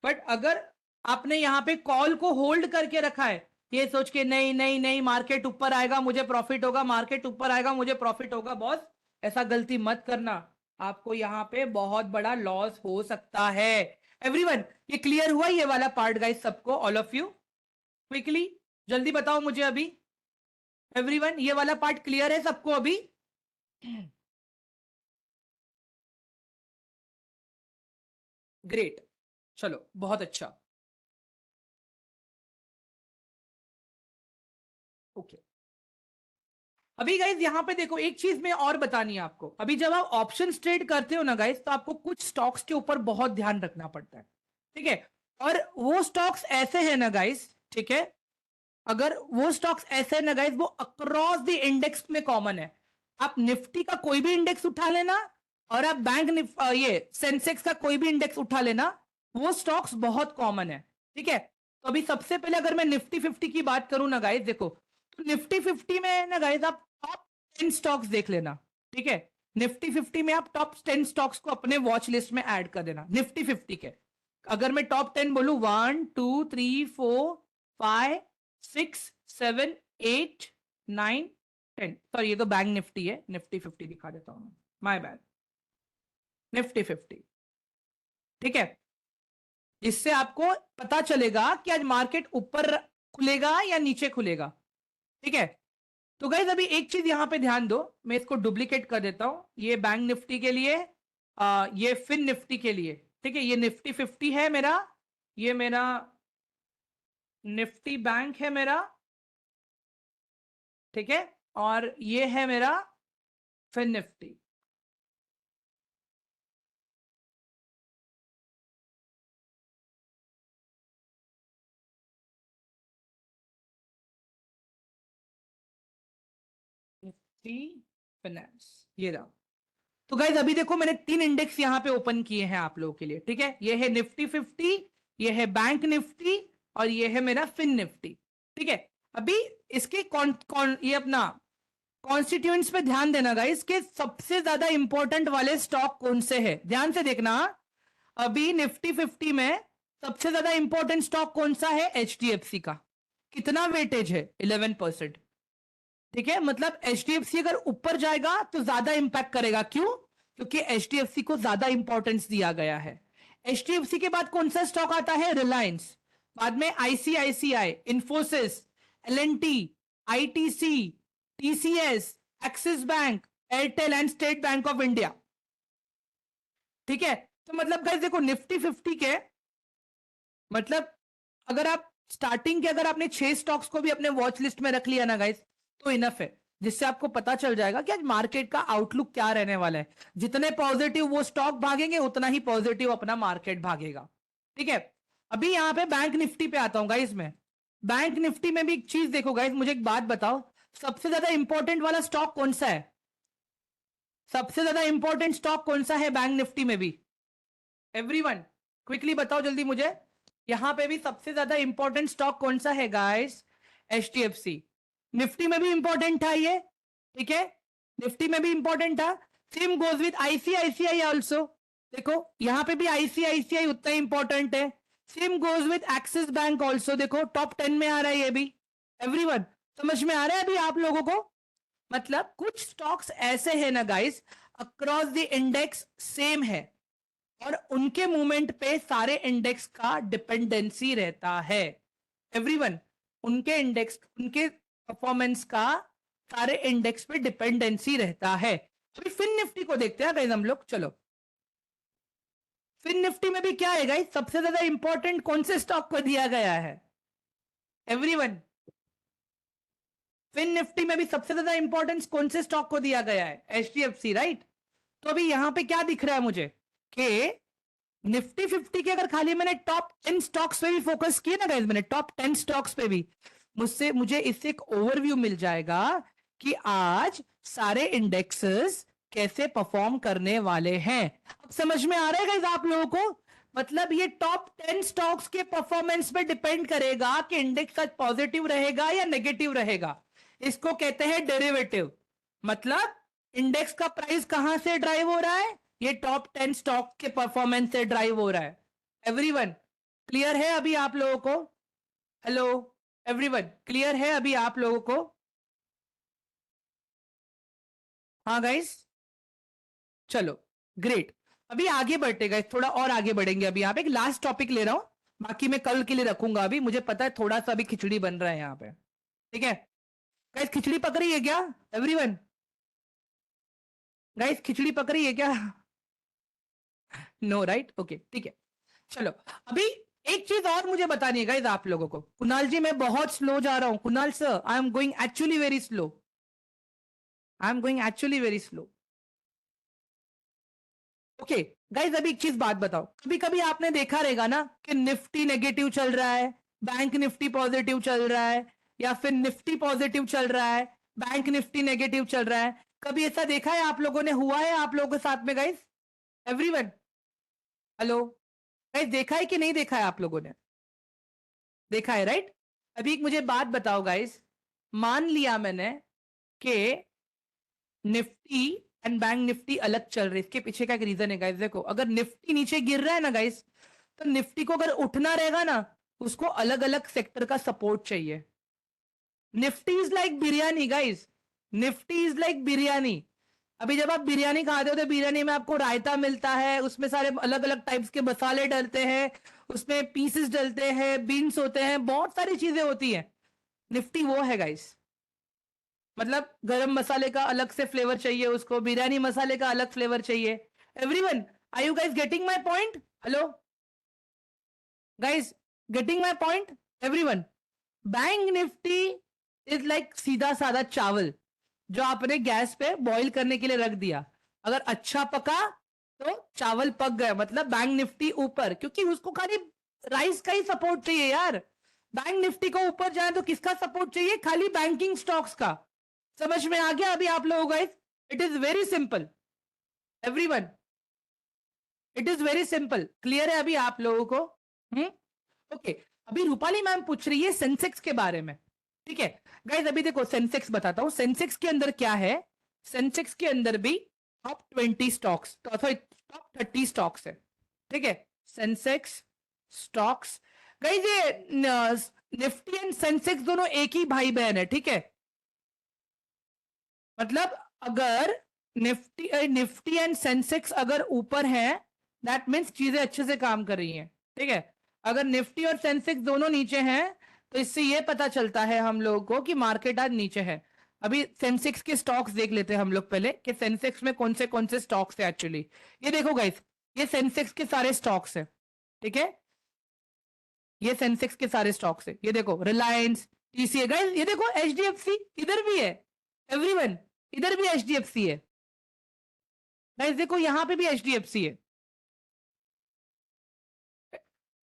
बट अगर आपने यहां पे कॉल को होल्ड करके रखा है, ये सोच के नहीं नहीं नहीं मार्केट ऊपर आएगा मुझे प्रॉफिट होगा, मार्केट ऊपर आएगा मुझे प्रॉफिट होगा, बॉस ऐसा गलती मत करना, आपको यहां पे बहुत बड़ा लॉस हो सकता है। एवरीवन ये क्लियर हुआ ये वाला पार्ट गाइस सबको? ऑल ऑफ यू क्विकली जल्दी बताओ मुझे अभी। एवरीवन ये वाला पार्ट क्लियर है सबको अभी? ग्रेट, चलो बहुत अच्छा। ओके, अभी गाइज यहाँ पे देखो एक चीज मैं और बतानी है आपको। अभी जब आप ऑप्शन ट्रेड करते हो ना गाइज, तो आपको कुछ स्टॉक्स के ऊपर बहुत ध्यान रखना पड़ता है, ठीक है। और वो स्टॉक्स ऐसे हैं ना गाइज, ठीक है, अगर वो स्टॉक्स ऐसे हैं ना गाइज, वो अक्रॉस द इंडेक्स में कॉमन है। आप निफ्टी का कोई भी इंडेक्स उठा लेना और आप ये सेंसेक्स का कोई भी इंडेक्स उठा लेना, वो स्टॉक्स बहुत कॉमन है, ठीक है। तो अभी सबसे पहले अगर मैं निफ्टी 50 की बात करूं ना गाइज, देखो, तो निफ्टी 50 में ना गाइज आप टॉप 10 स्टॉक्स देख लेना, ठीक है। निफ्टी 50 में आप टॉप 10 स्टॉक्स को अपने वॉच लिस्ट में ऐड कर देना, निफ्टी 50 के। अगर मैं टॉप 10 बोलूं 1 2 3 4 5 6 7 8 9 10, सॉरी ये तो बैंक निफ्टी है, निफ्टी 50 दिखा देता हूं, माय बैड, निफ्टी 50, ठीक है, जिससे आपको पता चलेगा कि आज मार्केट ऊपर खुलेगा या नीचे खुलेगा, ठीक है। तो गाइज अभी एक चीज यहां पे ध्यान दो, मैं इसको डुप्लीकेट कर देता हूं, ये बैंक निफ्टी के लिए, ये फिन निफ्टी के लिए, ठीक है, ये निफ्टी 50 है मेरा, ये मेरा निफ्टी बैंक है मेरा, ठीक है, और ये है मेरा फिन निफ्टी। निफ्टी फाइनेंस, ये रहा। तो गाइज अभी देखो मैंने 3 इंडेक्स यहां पे ओपन किए हैं आप लोगों के लिए, ठीक है, ये है निफ्टी 50, ये है बैंक निफ्टी, और ये है मेरा फिन निफ्टी, ठीक है। अभी इसके कौन कौन ये अपना कॉन्स्टिट्यूएंट्स पे ध्यान देना गाइस, के सबसे ज्यादा इंपॉर्टेंट वाले स्टॉक कौन से हैं, ध्यान से देखना। अभी निफ्टी 50 में सबसे ज्यादा इंपॉर्टेंट स्टॉक कौन सा है, एचडीएफसी का, कितना वेटेज है, 11%, ठीक है, मतलब एचडीएफसी अगर ऊपर जाएगा तो ज्यादा इंपैक्ट करेगा, क्यों, क्योंकि एचडीएफसी को ज्यादा इंपॉर्टेंस दिया गया है। एचडीएफसी के बाद कौन सा स्टॉक आता है, रिलायंस, बाद में ICICI, Infosys, LNT, ITC, TCS, Axis bank, Airtel and State Bank of India, ठीक है। तो मतलब गाइस देखो निफ्टी 50 के मतलब अगर आप स्टार्टिंग के अगर आपने 6 स्टॉक्स को भी अपने वॉच लिस्ट में रख लिया ना गाइस, तो इनफ है, जिससे आपको पता चल जाएगा कि आज मार्केट का आउटलुक क्या रहने वाला है। जितने पॉजिटिव वो स्टॉक भागेंगे उतना ही पॉजिटिव अपना मार्केट भागेगा, ठीक है। अभी यहां पे बैंक निफ्टी पे आता हूं गाइस मैं। बैंक निफ्टी में भी एक चीज देखो गाइस, मुझे एक बात बताओ, सबसे ज्यादा इंपॉर्टेंट वाला स्टॉक कौन सा है, सबसे ज्यादा इंपॉर्टेंट स्टॉक कौन सा है बैंक निफ्टी में भी, एवरीवन क्विकली बताओ जल्दी मुझे, यहां पे भी सबसे ज्यादा इंपॉर्टेंट स्टॉक कौन सा है गाइस, एचडीएफसी। निफ्टी में भी इंपॉर्टेंट था ये, ठीक है, निफ्टी में भी इंपॉर्टेंट था, same goes with ICICI also, देखो यहां पे भी आईसीआईसीआई उतना इंपॉर्टेंट है, same goes with axis bank also, देखो टॉप 10 में आ रहा है ये भी, एवरीवन समझ में आ रहा है अभी आप लोगों को। मतलब कुछ स्टॉक्स ऐसे हैं ना guys, across the index same है, और उनके मूवमेंट पे सारे इंडेक्स का डिपेंडेंसी रहता है, एवरीवन उनके इंडेक्स उनके परफॉर्मेंस का सारे इंडेक्स पे डिपेंडेंसी रहता है। अभी फिन निफ्टी को देखते हैं गाइस हम लोग, चलो फिन निफ्टी में भी क्या है गाइस, सबसे ज्यादा इंपॉर्टेंट कौन से स्टॉक को दिया गया है, एवरीवन फिन निफ्टी में भी सबसे ज्यादा इंपॉर्टेंस कौन से स्टॉक को दिया गया है, एचडीएफसी, राइट। तो अभी यहां पे क्या दिख रहा है मुझे कि निफ्टी 50 के अगर खाली मैंने टॉप 10 स्टॉक्स पे भी फोकस किया ना गाइस, मैंने टॉप 10 स्टॉक्स पे भी, मुझे इससे एक ओवरव्यू मिल जाएगा कि आज सारे इंडेक्सेस कैसे परफॉर्म करने वाले हैं। अब समझ में आ रहा है गाइस आप लोगों को, मतलब ये टॉप 10 स्टॉक्स के परफॉर्मेंस पे डिपेंड करेगा कि इंडेक्स आज पॉजिटिव रहेगा या नेगेटिव रहेगा। इसको कहते हैं डेरिवेटिव, मतलब इंडेक्स का प्राइस कहां से ड्राइव हो रहा है, ये टॉप 10 स्टॉक के परफॉर्मेंस से ड्राइव हो रहा है, एवरीवन क्लियर है अभी आप लोगों को, हेलो एवरीवन क्लियर है अभी आप लोगों को, हाँ गाइस, चलो ग्रेट। अभी आगे बढ़ते गाइस, थोड़ा और आगे बढ़ेंगे, अभी यहाँ पे एक लास्ट टॉपिक ले रहा हूं, बाकी मैं कल के लिए रखूंगा, अभी मुझे पता है थोड़ा सा अभी खिचड़ी बन रहा है यहाँ पे, ठीक है गाइस, खिचड़ी पक रही है क्या, एवरीवन गाइस खिचड़ी पक रही है क्या, नो राइट, ओके ठीक है। चलो अभी एक चीज और मुझे बतानी है गाइस आप लोगों को, कुणाल जी मैं बहुत स्लो जा रहा हूं, Kunal sir I am going actually very slow, I am going actually very slow, okay guys. अभी एक चीज बात बताओ, कभी कभी आपने देखा रहेगा ना कि निफ्टी नेगेटिव चल रहा है, बैंक निफ्टी पॉजिटिव चल रहा है, या फिर निफ्टी पॉजिटिव चल रहा है, बैंक निफ्टी नेगेटिव चल रहा है, कभी ऐसा देखा है आप लोगों ने, हुआ है आप लोगों के साथ में गाइस, एवरीवन हेलो गाइस, देखा है कि नहीं देखा है आप लोगों ने, देखा है राइट। अभी एक मुझे बात बताओ गाइस, मान लिया मैंने कि निफ्टी एंड बैंक निफ्टी अलग चल रही है, इसके पीछे का एक रीजन है गाइस, देखो अगर निफ्टी नीचे गिर रहा है ना गाइस, तो निफ्टी को अगर उठना रहेगा ना, उसको अलग अलग सेक्टर का सपोर्ट चाहिए। Nifty is like biryani guys, Nifty is like biryani. अभी जब आप बिरयानी खाते हो तो बिरयानी में आपको रायता मिलता है, उसमें सारे अलग अलग टाइप्स के मसाले डलते हैं, उसमें पीसेस डलते हैं, बीन्स होते हैं, बहुत सारी चीजें होती हैं। निफ्टी वो है गाइस। मतलब गरम मसाले का अलग से फ्लेवर चाहिए उसको, बिरयानी मसाले का अलग फ्लेवर चाहिए। Everyone, are you guys getting my point? Hello guys, getting my point? Everyone, bank Nifty is like सीधा साधा चावल जो आपने गैस पे बॉईल करने के लिए रख दिया। अगर अच्छा पका तो चावल पक गया, मतलब बैंक निफ्टी ऊपर, क्योंकि उसको खाली राइस का ही सपोर्ट चाहिए यार। बैंक निफ्टी को ऊपर जाए तो किसका सपोर्ट चाहिए? खाली बैंकिंग स्टॉक्स का। समझ में आ गया अभी आप लोगों को? It is very simple everyone, it is very simple. Clear है अभी आप लोगों को? हम्म, ओके। अभी रूपाली मैम पूछ रही है सेंसेक्स के बारे में। ठीक है गाइस, अभी देखो सेंसेक्स बताता हूं, सेंसेक्स के अंदर क्या है। सेंसेक्स के अंदर भी top 20 stocks, sorry top 30 stocks है। ठीक है, सेंसेक्स स्टॉक्स। गाइस ये निफ्टी एंड सेंसेक्स दोनों एक ही भाई बहन है। ठीक है, मतलब अगर निफ्टी एंड सेंसेक्स अगर ऊपर है, दैट मीन्स चीजें अच्छे से काम कर रही हैं। ठीक है, अगर निफ्टी और सेंसेक्स दोनों नीचे हैं तो इससे ये पता चलता है हम लोगों को कि मार्केट आज नीचे है। अभी सेंसेक्स के स्टॉक्स देख लेते हैं हम लोग पहले कि सेंसेक्स में कौन से स्टॉक्स है एक्चुअली। ये देखो गाइस, ये सेंसेक्स के सारे स्टॉक्स है। ठीक है, ये सेंसेक्स के सारे स्टॉक्स है। ये देखो रिलायंस, टीसीए, गाइस ये देखो एचडीएफसी इधर भी है। एवरीवन, इधर भी एचडीएफसी है। गाइस देखो यहां पे भी एचडीएफसी है,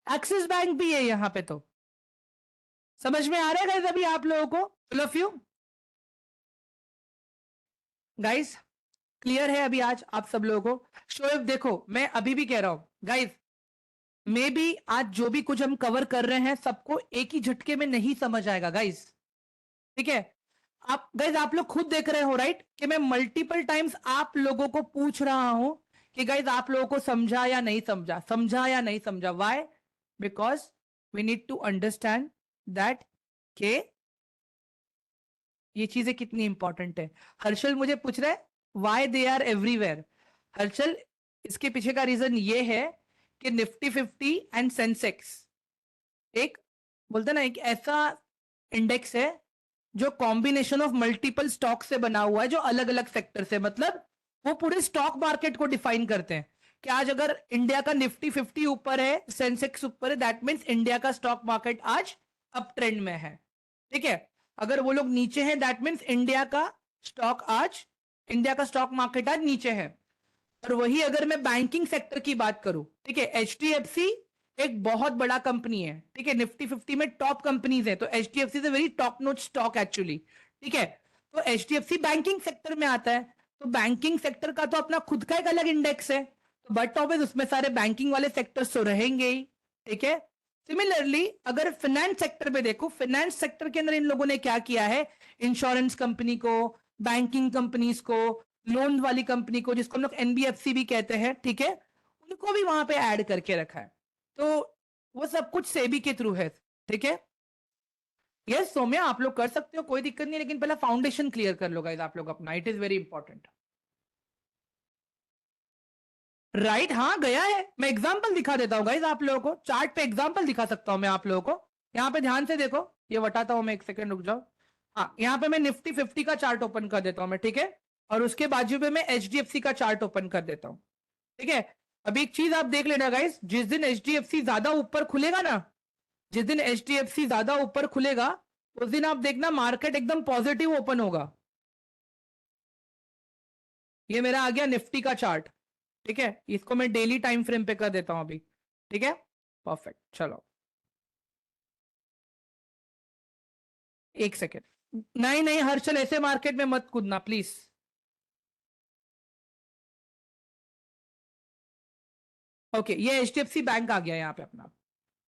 एक्सिस बैंक भी है यहां पे। तो समझ में आ रहा है गाइस अभी आप लोगों को? All of you guys, clear है अभी आज आप सब लोगों को? शोएब देखो, मैं अभी भी कह रहा हूं गाइस, मे बी आज जो भी कुछ हम कवर कर रहे हैं सबको एक ही झटके में नहीं समझ आएगा गाइस। ठीक है, आप गाइस आप लोग खुद देख रहे हो राइट कि मैं मल्टीपल टाइम्स आप लोगों को पूछ रहा हूं कि गाइस आप लोगों को समझा या नहीं समझा, समझा या नहीं समझा। Why? Because we need to understand that के ये चीजें कितनी इंपॉर्टेंट है। हर्षल मुझे पूछ रहा है why they are everywhere. Harshal, इसके पीछे का रीजन ये है कि निफ्टी 50 एंड सेंसेक्स एक, बोलते ना, एक ऐसा इंडेक्स है जो कॉम्बिनेशन ऑफ मल्टीपल स्टॉक से बना हुआ है, जो अलग अलग सेक्टर से, मतलब वो पूरे स्टॉक मार्केट को डिफाइन करते हैं कि आज अगर इंडिया का निफ्टी 50 ऊपर है, सेंसेक्स ऊपर है, दैट मीन्स इंडिया का स्टॉक मार्केट आज अप ट्रेंड में है। ठीक है, अगर वो लोग नीचे हैं दैट मीन्स इंडिया का स्टॉक मार्केट आज नीचे है। और वही अगर मैं बैंकिंग सेक्टर की बात करूं, ठीक है, एचडीएफसी एक बहुत बड़ा कंपनी है। ठीक है, निफ्टी 50 में टॉप कंपनीज है, तो HDFC is a very top नोच स्टॉक एक्चुअली। ठीक है, तो एचडीएफसी बैंकिंग सेक्टर में आता है, तो बैंकिंग सेक्टर का तो अपना खुद का एक अलग इंडेक्स है, तो बट ऑब्वियस उसमें सारे बैंकिंग वाले सेक्टर्स तो रहेंगे ही। ठीक है, सिमिलरली अगर फाइनेंस सेक्टर में देखो, फाइनेंस सेक्टर के अंदर इन लोगों ने क्या किया है, इंश्योरेंस कंपनी को, बैंकिंग कंपनीज को, लोन वाली कंपनी को, जिसको हम लोग एनबीएफसी भी कहते हैं, ठीक है, उनको भी वहां पे ऐड करके रखा है। तो वो सब कुछ सेबी के थ्रू है। ठीक है, यस सौम्या आप लोग कर सकते हो, कोई दिक्कत नहीं, लेकिन पहले फाउंडेशन क्लियर कर लो गाइस आप लोग अपना, it is very important. Right, हाँ गया है। मैं एग्जांपल दिखा देता हूँ गाइस आप लोगों को, चार्ट पे एग्जांपल दिखा सकता हूँ मैं आप लोगों को। यहाँ पे ध्यान से देखो, ये बताता हूँ मैं, एक सेकंड रुक जाओ। हाँ, यहाँ पे मैं निफ्टी 50 का चार्ट ओपन कर देता हूँ मैं। ठीक है, और उसके बाजू पे मैं एचडीएफसी का चार्ट ओपन कर देता हूँ। ठीक है, अभी एक चीज आप देख लेना गाइस, जिस दिन एचडीएफसी ज्यादा ऊपर खुलेगा ना, जिस दिन एचडीएफसी ज्यादा ऊपर खुलेगा उस दिन आप देखना मार्केट एकदम पॉजिटिव ओपन होगा। ये मेरा आ गया निफ्टी का चार्ट। ठीक है, इसको मैं डेली टाइम फ्रेम पे कर देता हूं अभी। ठीक है, परफेक्ट, चलो एक सेकेंड। नहीं नहीं हर्षल, ऐसे मार्केट में मत कूदना प्लीज। ओके, ये एचडीएफसी बैंक आ गया यहाँ पे अपना।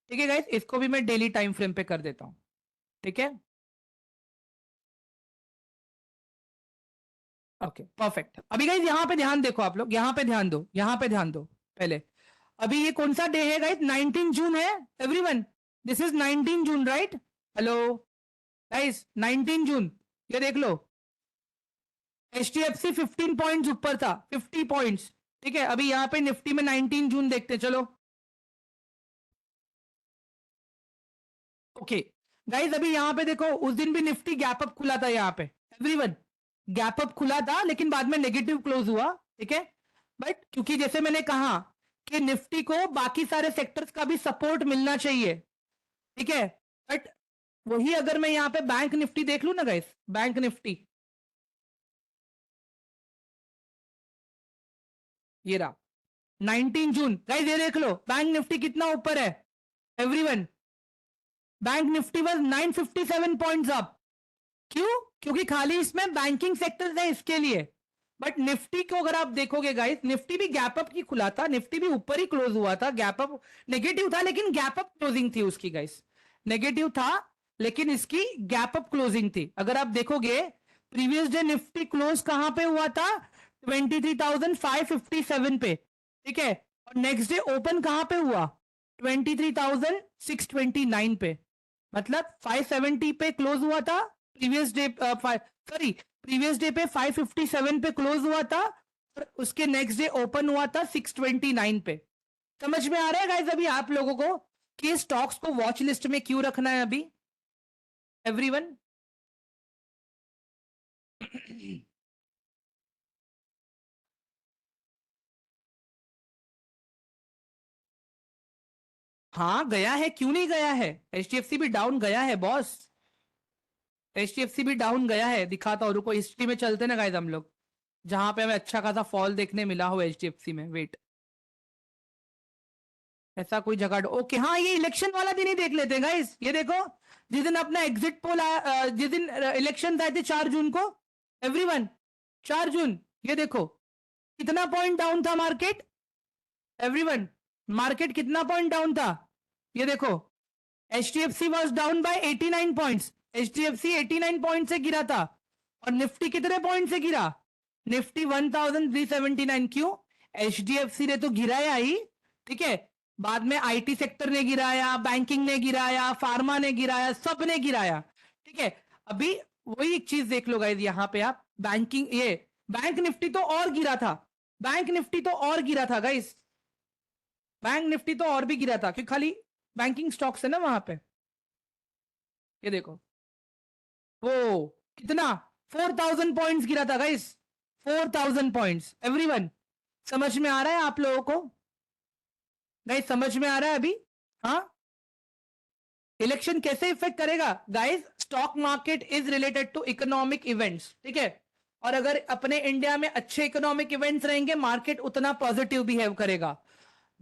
ठीक है गाइस, इसको भी मैं डेली टाइम फ्रेम पे कर देता हूँ। ठीक है, ओके परफेक्ट। अभी गाइस यहाँ पे ध्यान देखो, आप लोग यहाँ पे ध्यान दो, यहाँ पे ध्यान दो पहले। अभी ये कौन सा डे है गाइस? 19 जून है everyone, this is 19 June right? Hello guys, 19 जून, ये देख लो। HDFC 15 पॉइंट्स ऊपर था, 50 पॉइंट्स, ठीक है। अभी यहाँ पे निफ्टी में 19 जून देखते चलो। ओके गाइस, अभी यहाँ पे देखो, उस दिन भी निफ्टी गैप अप खुला था यहाँ पे एवरीवन, गैप अप खुला था लेकिन बाद में नेगेटिव क्लोज हुआ, ठीक है। बट क्योंकि जैसे मैंने कहा कि निफ्टी को बाकी सारे सेक्टर्स का भी सपोर्ट मिलना चाहिए, ठीक है। बट वही अगर मैं यहाँ पे बैंक निफ्टी देख लू ना गाइस, बैंक निफ्टी ये रहा 19 जून गाइस, ये देख लो बैंक निफ्टी कितना ऊपर है everyone. Bank Nifty was 957 points up. क्यों? क्योंकि खाली इसमें बैंकिंग सेक्टर है इसके लिए। बट निफ्टी को अगर आप देखोगे गाइस, निफ्टी भी गैप अप की खुला था, निफ्टी भी ऊपर ही क्लोज हुआ था, गैप अप नेगेटिव था लेकिन गैप अप क्लोजिंग थी उसकी गाइस, नेगेटिव था लेकिन इसकी गैप अप क्लोजिंग थी। अगर आप देखोगे प्रीवियस डे निफ्टी क्लोज कहां पे हुआ था? 23,557 पे, ठीक है। और नेक्स्ट डे ओपन कहां पे हुआ? 23,629 पे, मतलब 570 पे क्लोज हुआ था previous day, sorry previous day पे 557 पे क्लोज हुआ था और उसके नेक्स्ट डे ओपन हुआ था 629 पे। समझ में आ रहा है गाइस अभी आप लोगों को कि स्टॉक्स को वॉच लिस्ट में क्यों रखना है अभी एवरीवन? हाँ गया है, क्यों नहीं गया है? HDFC भी डाउन गया है बॉस, HDFC भी डाउन गया है। दिखाता हूँ, रुको हिस्ट्री में चलते ना गाइस हम लोग, जहां पे हमें अच्छा खासा फॉल देखने मिला हो HDFC में। वेट, ऐसा कोई जगह ओके, हाँ ये इलेक्शन वाला दिन ही देख लेते हैं गाइस। ये देखो जिस दिन अपना एग्जिट पोल आया, जिस दिन इलेक्शन आए थे 4 जून को एवरीवन, 4 जून, ये देखो कितना पॉइंट डाउन था मार्केट एवरीवन, मार्केट कितना पॉइंट डाउन था ये देखो। HDFC was down by 89 points, HDFC 89 point से गिरा था। और निफ्टी कितने पॉइंट से गिरा? निफ्टी 1379। क्यों? HDFC ने तो गिराया ही, ठीक है। बाद में IT सेक्टर ने गिराया, बैंकिंग ने गिराया, फार्मा ने गिराया, सब ने गिराया, ठीक है। अभी वही एक चीज देख लो गाइस, यहां पे आप बैंकिंग, ये बैंक निफ्टी तो और गिरा था, बैंक निफ्टी तो और गिरा था गाइस, बैंक निफ्टी तो और भी गिरा था क्योंकि खाली बैंकिंग स्टॉक्स है ना वहां पे। ये देखो वो कितना, 4,000 पॉइंट्स गिरा था गाइस, 4,000 पॉइंट्स एवरीवन। समझ में आ रहा है आप लोगों को गाइस? समझ में आ रहा है अभी? हाँ, इलेक्शन कैसे इफेक्ट करेगा guys? Stock market is related to economic events, ठीक है। और अगर अपने इंडिया में अच्छे इकोनॉमिक इवेंट्स रहेंगे, मार्केट उतना पॉजिटिव बिहेव करेगा,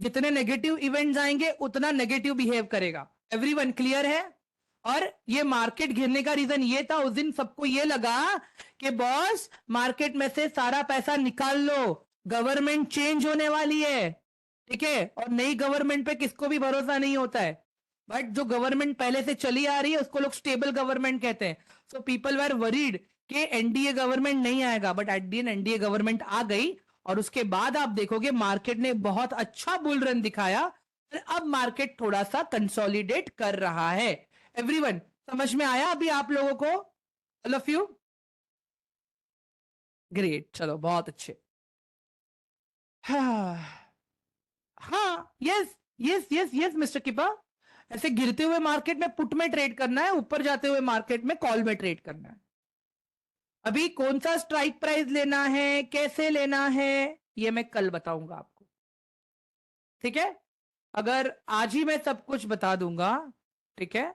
जितने नेगेटिव इवेंट्स आएंगे उतना नेगेटिव बिहेव करेगा। एवरीवन क्लियर है? और ये मार्केट गिरने का रीजन ये था, उस दिन सबको ये लगा कि बॉस मार्केट में से सारा पैसा निकाल लो, गवर्नमेंट चेंज होने वाली है, ठीक है। और नई गवर्नमेंट पे किसको भी भरोसा नहीं होता है, बट जो गवर्नमेंट पहले से चली आ रही है उसको लोग स्टेबल गवर्नमेंट कहते हैं। सो पीपल वर वरीड कि एनडीए गवर्नमेंट नहीं आएगा, but at the end NDA government आ गई। और उसके बाद आप देखोगे मार्केट ने बहुत अच्छा बुल रन दिखाया और अब मार्केट थोड़ा सा कंसोलिडेट कर रहा है एवरीवन। समझ में आया अभी आप लोगों को? ऑल ऑफ यू ग्रेट, चलो बहुत अच्छे। हाँ हाँ, yes yes yes yes mister Kipa, ऐसे गिरते हुए मार्केट में पुट में ट्रेड करना है, ऊपर जाते हुए मार्केट में कॉल में ट्रेड करना है। अभी कौन सा स्ट्राइक प्राइस लेना है, कैसे लेना है, ये मैं कल बताऊंगा आपको, ठीक है। अगर आज ही मैं सब कुछ बता दूंगा, ठीक है,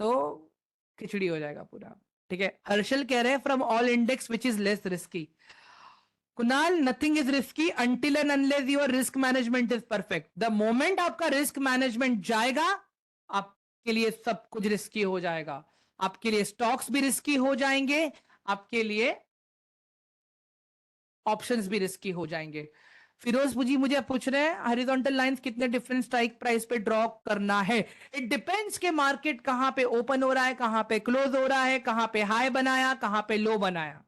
तो खिचड़ी हो जाएगा पूरा, ठीक है। हर्षल कह रहे हैं from all index which is less risky. Kunal, nothing is risky until and unless your risk management is perfect. The moment आपका रिस्क मैनेजमेंट जाएगा, आपके लिए सब कुछ रिस्की हो जाएगा, आपके लिए स्टॉक्स भी रिस्की हो जाएंगे, आपके लिए ऑप्शंस भी रिस्की हो जाएंगे। फिरोज जी मुझे पूछ रहे हैं हॉरिजॉन्टल लाइंस कितने डिफरेंट स्ट्राइक प्राइस पे ड्रॉ करना है? इट डिपेंड्स के मार्केट कहां पे ओपन हो रहा है, कहां पे क्लोज हो रहा है, कहां पे हाई बनाया, कहां पे लो बनाया,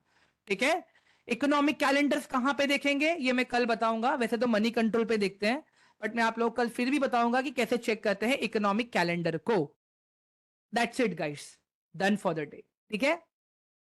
ठीक है। इकोनॉमिक कैलेंडर्स कहां पे देखेंगे ये मैं कल बताऊंगा, वैसे तो मनी कंट्रोल पे देखते हैं, बट मैं आप लोग कल फिर भी बताऊंगा कि कैसे चेक करते हैं इकोनॉमिक कैलेंडर को। That's it guys, done for the day. ठीक है।